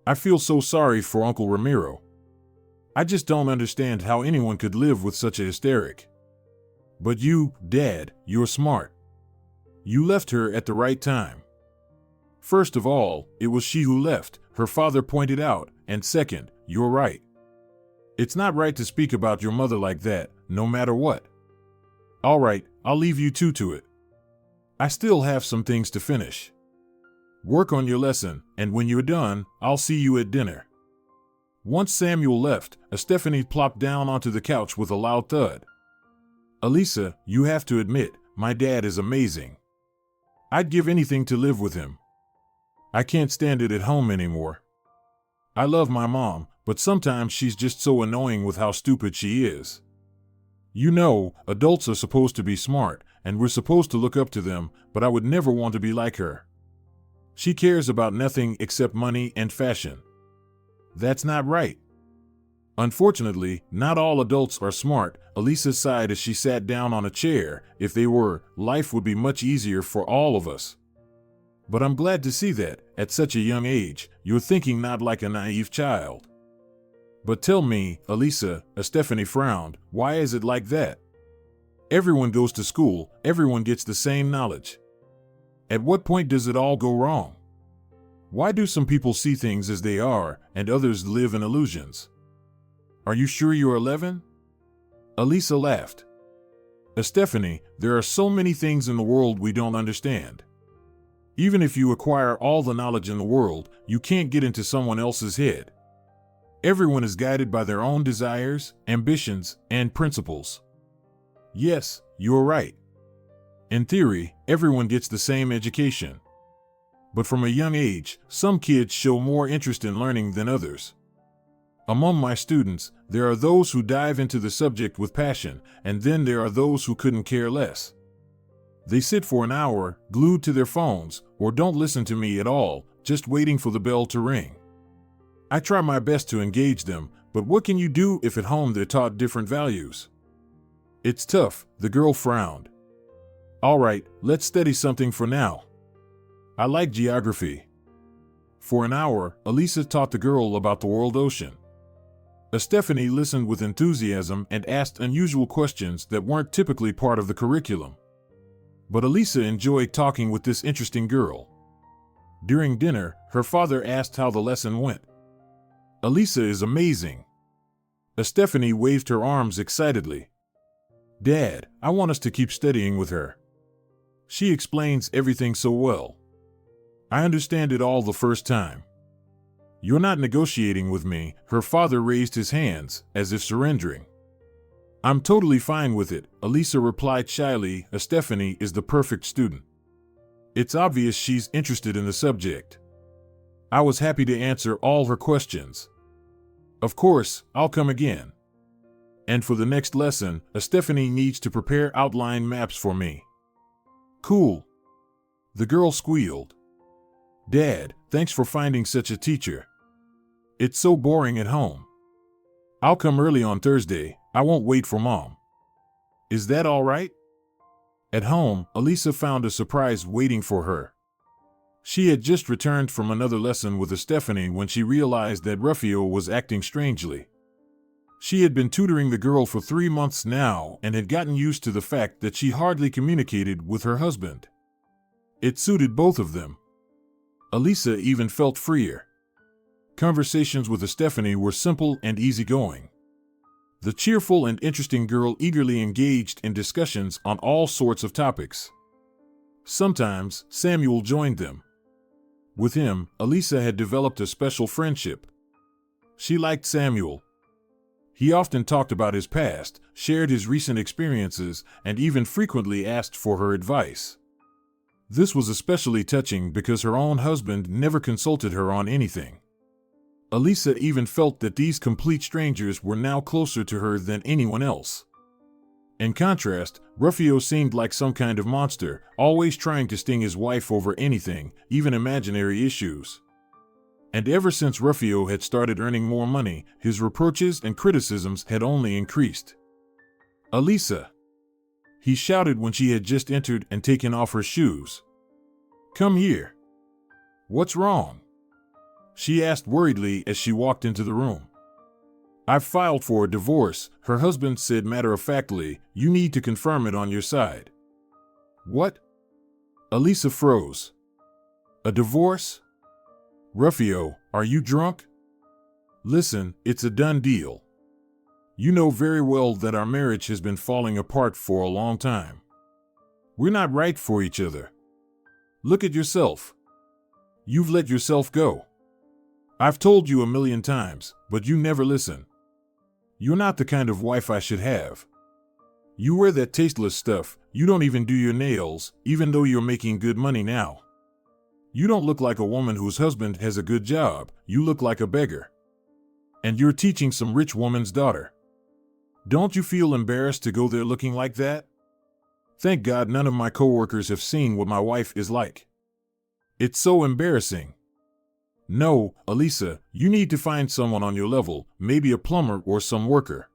I feel so sorry for Uncle Ramiro. I just don't understand how anyone could live with such a hysteric. But you, Dad, you're smart. You left her at the right time. First of all, it was she who left, her father pointed out, and second, you're right. It's not right to speak about your mother like that, no matter what. All right, I'll leave you two to it. I still have some things to finish. Work on your lesson, and when you're done, I'll see you at dinner. Once Samuel left, Stephanie plopped down onto the couch with a loud thud. Alisa, you have to admit, my dad is amazing. I'd give anything to live with him. I can't stand it at home anymore. I love my mom, but sometimes she's just so annoying with how stupid she is. You know, adults are supposed to be smart, and we're supposed to look up to them, but I would never want to be like her. She cares about nothing except money and fashion. That's not right. Unfortunately, not all adults are smart, Alisa sighed as she sat down on a chair. If they were, life would be much easier for all of us. But I'm glad to see that, at such a young age, you're thinking not like a naive child. But tell me, Alisa, Stephanie frowned, why is it like that? Everyone goes to school, everyone gets the same knowledge. At what point does it all go wrong? Why do some people see things as they are, and others live in illusions? Are you sure you're 11? Alisa laughed. Stephanie, there are so many things in the world we don't understand. Even if you acquire all the knowledge in the world, you can't get into someone else's head. Everyone is guided by their own desires, ambitions, and principles. Yes, you're right. In theory, everyone gets the same education. But from a young age, some kids show more interest in learning than others. Among my students, there are those who dive into the subject with passion, and then there are those who couldn't care less. They sit for an hour, glued to their phones, or don't listen to me at all, just waiting for the bell to ring. I try my best to engage them, but what can you do if at home they're taught different values? It's tough, the girl frowned. All right, let's study something for now. I like geography. For an hour, Alisa taught the girl about the world ocean. Stephanie listened with enthusiasm and asked unusual questions that weren't typically part of the curriculum. But Alisa enjoyed talking with this interesting girl. During dinner, her father asked how the lesson went. Alisa is amazing. Stephanie waved her arms excitedly. Dad, I want us to keep studying with her. She explains everything so well. I understand it all the first time. You're not negotiating with me, her father raised his hands, as if surrendering. I'm totally fine with it, Alisa replied shyly. Stephanie is the perfect student. It's obvious she's interested in the subject. I was happy to answer all her questions. Of course, I'll come again. And for the next lesson, Stephanie needs to prepare outline maps for me. Cool. The girl squealed. Dad, thanks for finding such a teacher. It's so boring at home. I'll come early on Thursday, I won't wait for Mom. Is that all right? At home, Alisa found a surprise waiting for her. She had just returned from another lesson with Stephanie when she realized that Rafio was acting strangely. She had been tutoring the girl for 3 months now and had gotten used to the fact that she hardly communicated with her husband. It suited both of them. Alisa even felt freer. Conversations with Stephanie were simple and easygoing. The cheerful and interesting girl eagerly engaged in discussions on all sorts of topics. Sometimes, Samuel joined them. With him, Alisa had developed a special friendship. She liked Samuel. He often talked about his past, shared his recent experiences, and even frequently asked for her advice. This was especially touching because her own husband never consulted her on anything. Alisa even felt that these complete strangers were now closer to her than anyone else. In contrast, Rafio seemed like some kind of monster, always trying to sting his wife over anything, even imaginary issues. And ever since Rafio had started earning more money, his reproaches and criticisms had only increased. Alisa! He shouted when she had just entered and taken off her shoes. Come here. What's wrong? she asked worriedly as she walked into the room. "I've filed for a divorce," her husband said matter-of-factly. "You need to confirm it on your side." "What?" Alisa froze. "A divorce? Rafio, are you drunk? Listen, it's a done deal. You know very well that our marriage has been falling apart for a long time. We're not right for each other. Look at yourself. You've let yourself go. I've told you a million times, but you never listen. You're not the kind of wife I should have. You wear that tasteless stuff, you don't even do your nails, even though you're making good money now. You don't look like a woman whose husband has a good job, you look like a beggar. And you're teaching some rich woman's daughter. Don't you feel embarrassed to go there looking like that? Thank God none of my coworkers have seen what my wife is like. It's so embarrassing. No, Alisa, you need to find someone on your level, maybe a plumber or some worker.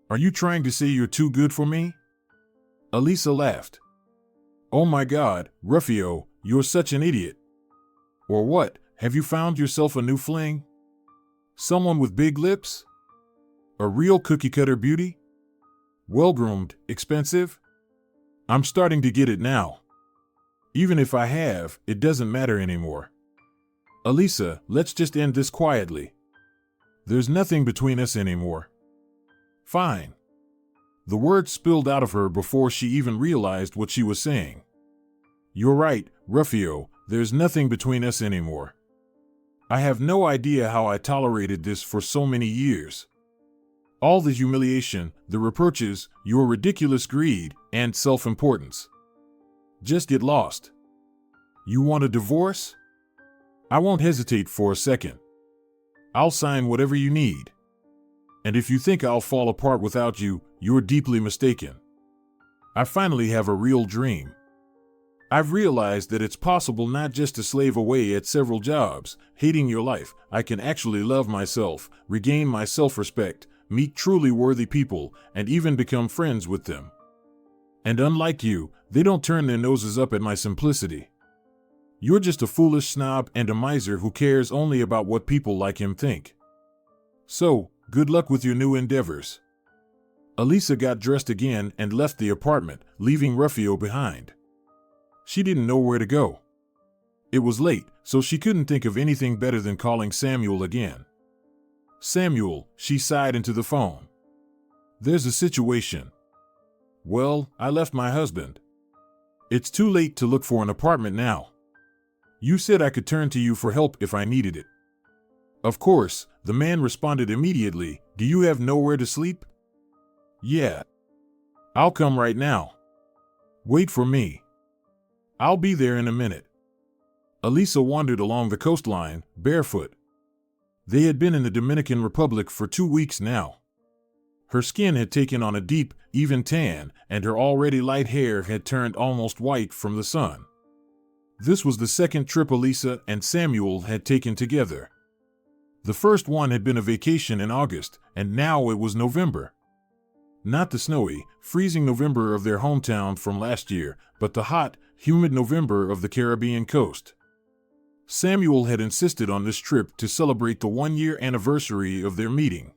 Are you trying to say you're too good for me?" Alisa laughed. "Oh my God, Rafio, you're such an idiot. Or what, have you found yourself a new fling? Someone with big lips? A real cookie-cutter beauty? Well-groomed, expensive? I'm starting to get it now. Even if I have, it doesn't matter anymore. Alisa, let's just end this quietly. There's nothing between us anymore." "Fine." The words spilled out of her before she even realized what she was saying. "You're right, Rafio, there's nothing between us anymore. I have no idea how I tolerated this for so many years. All the humiliation, the reproaches, your ridiculous greed, and self-importance. Just get lost. You want a divorce? I won't hesitate for a second. I'll sign whatever you need. And if you think I'll fall apart without you, you're deeply mistaken. I finally have a real dream. I've realized that it's possible not just to slave away at several jobs, hating your life. I can actually love myself, regain my self-respect, meet truly worthy people, and even become friends with them. And unlike you, they don't turn their noses up at my simplicity. You're just a foolish snob and a miser who cares only about what people like him think. So, good luck with your new endeavors." Alisa got dressed again and left the apartment, leaving Rafio behind. She didn't know where to go. It was late, so she couldn't think of anything better than calling Samuel again. "Samuel," she sighed into the phone. "There's a situation. Well, I left my husband. It's too late to look for an apartment now. You said I could turn to you for help if I needed it." Of course, the man responded immediately. "Do you have nowhere to sleep?" "Yeah. I'll come right now. Wait for me. I'll be there in a minute." Alisa wandered along the coastline, barefoot. They had been in the Dominican Republic for 2 weeks now. Her skin had taken on a deep, even tan, and her already light hair had turned almost white from the sun. This was the second trip Alisa and Samuel had taken together. The first one had been a vacation in August, and now it was November. Not the snowy, freezing November of their hometown from last year, but the hot, humid November of the Caribbean coast. Samuel had insisted on this trip to celebrate the 1-year anniversary of their meeting.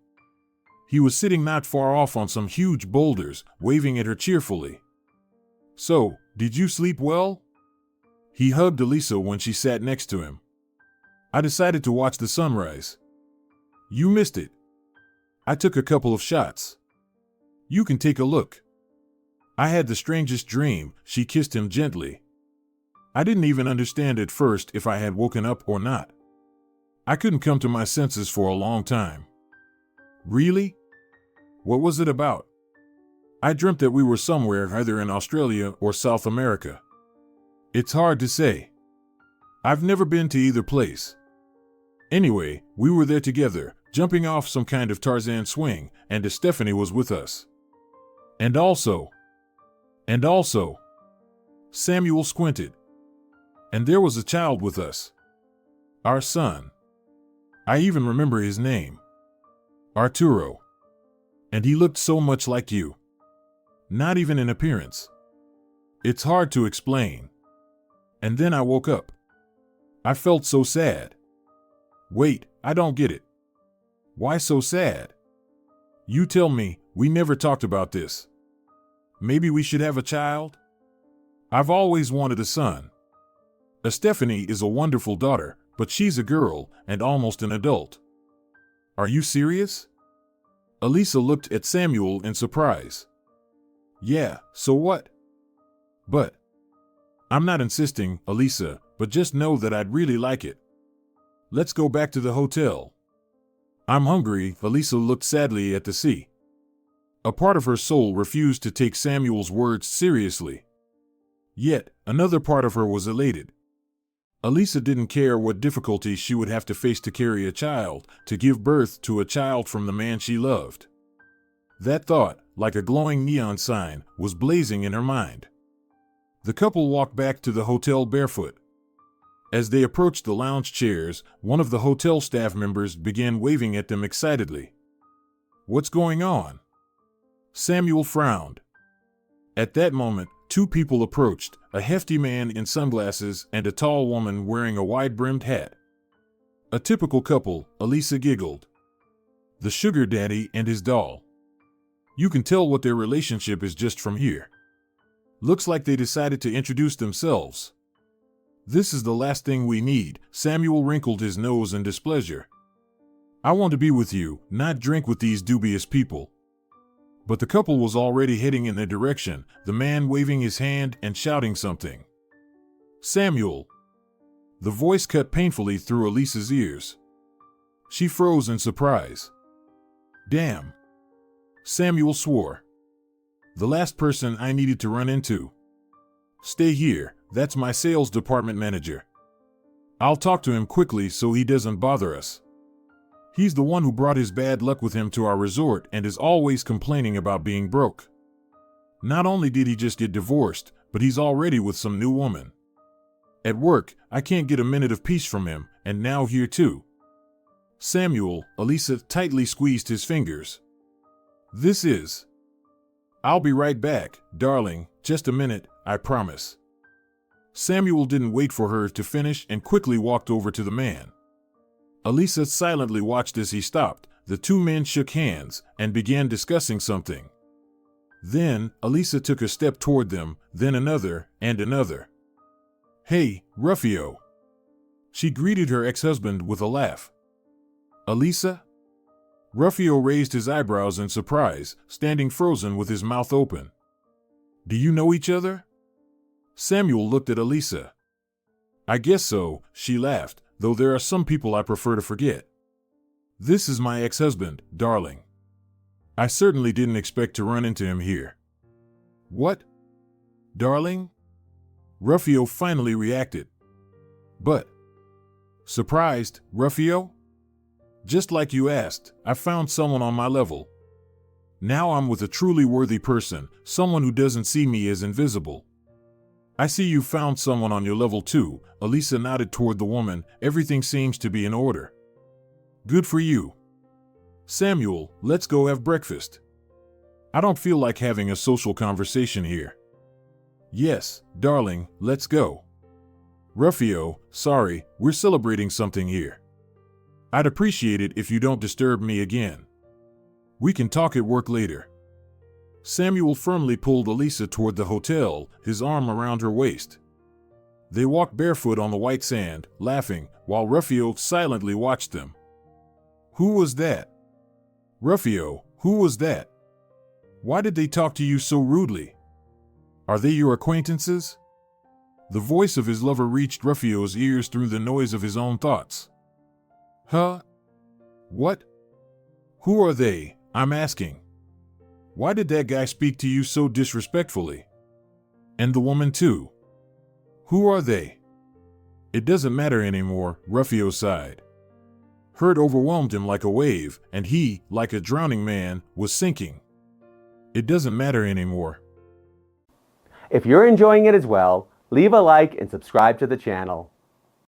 He was sitting not far off on some huge boulders, waving at her cheerfully. "So, did you sleep well?" He hugged Alisa when she sat next to him. "I decided to watch the sunrise. You missed it. I took a couple of shots. You can take a look. I had the strangest dream." She kissed him gently. "I didn't even understand at first if I had woken up or not. I couldn't come to my senses for a long time." "Really? What was it about?" "I dreamt that we were somewhere either in Australia or South America. It's hard to say. I've never been to either place. Anyway, we were there together, jumping off some kind of Tarzan swing, and Stephanie was with us. And also, Samuel squinted. And there was a child with us. Our son. I even remember his name. Arturo. And he looked so much like you. Not even in appearance. It's hard to explain. And then I woke up. I felt so sad. Wait, I don't get it. Why so sad? You tell me, we never talked about this. Maybe we should have a child? I've always wanted a son. Stephanie is a wonderful daughter, but she's a girl and almost an adult. Are you serious? Alisa looked at Samuel in surprise. Yeah, so what? But I'm not insisting, Alisa, but just know that I'd really like it. Let's go back to the hotel. I'm hungry. Alisa looked sadly at the sea. A part of her soul refused to take Samuel's words seriously. Yet, another part of her was elated. Alisa didn't care what difficulties she would have to face to carry a child, to give birth to a child from the man she loved. That thought, like a glowing neon sign, was blazing in her mind. The couple walked back to the hotel barefoot. As they approached the lounge chairs, one of the hotel staff members began waving at them excitedly. What's going on? Samuel frowned. At that moment, two people approached, a hefty man in sunglasses and a tall woman wearing a wide-brimmed hat. A typical couple, Alisa giggled. The sugar daddy and his doll. You can tell what their relationship is just from here. Looks like they decided to introduce themselves. This is the last thing we need. Samuel wrinkled his nose in displeasure. I want to be with you, not drink with these dubious people. But the couple was already heading in their direction, the man waving his hand and shouting something. Samuel! The voice cut painfully through Alisa's ears. She froze in surprise. Damn! Samuel swore. The last person I needed to run into. Stay here, that's my sales department manager. I'll talk to him quickly so he doesn't bother us. He's the one who brought his bad luck with him to our resort and is always complaining about being broke. Not only did he just get divorced, but he's already with some new woman. At work, I can't get a minute of peace from him, and now here too. Samuel, Alisa tightly squeezed his fingers. This is... I'll be right back, darling, just a minute, I promise. Samuel didn't wait for her to finish and quickly walked over to the man. Alisa silently watched as he stopped. The two men shook hands and began discussing something. Then, Alisa took a step toward them, then another, and another. Hey, Rafio. She greeted her ex-husband with a laugh. Alisa? Rafio raised his eyebrows in surprise, standing frozen with his mouth open. Do you know each other? Samuel looked at Alisa. I guess so, she laughed, though there are some people I prefer to forget. This is my ex-husband, darling. I certainly didn't expect to run into him here. What? Darling? Rafio finally reacted. But... Surprised, Rafio? Just like you asked, I found someone on my level. Now I'm with a truly worthy person, someone who doesn't see me as invisible. I see you found someone on your level too. Alisa nodded toward the woman. Everything seems to be in order. Good for you. Samuel, let's go have breakfast. I don't feel like having a social conversation here. Yes, darling, let's go. Rafio, sorry, we're celebrating something here. I'd appreciate it if you don't disturb me again. We can talk at work later. Samuel firmly pulled Alisa toward the hotel, his arm around her waist. They walked barefoot on the white sand, laughing, while Rafio silently watched them. Who was that? Rafio, who was that? Why did they talk to you so rudely? Are they your acquaintances? The voice of his lover reached Rafio's ears through the noise of his own thoughts. Huh? What? Who are they, I'm asking. Why did that guy speak to you so disrespectfully? And the woman too. Who are they? It doesn't matter anymore, Rafio sighed. Hurt overwhelmed him like a wave, and he, like a drowning man, was sinking. It doesn't matter anymore. If you're enjoying it as well, leave a like and subscribe to the channel.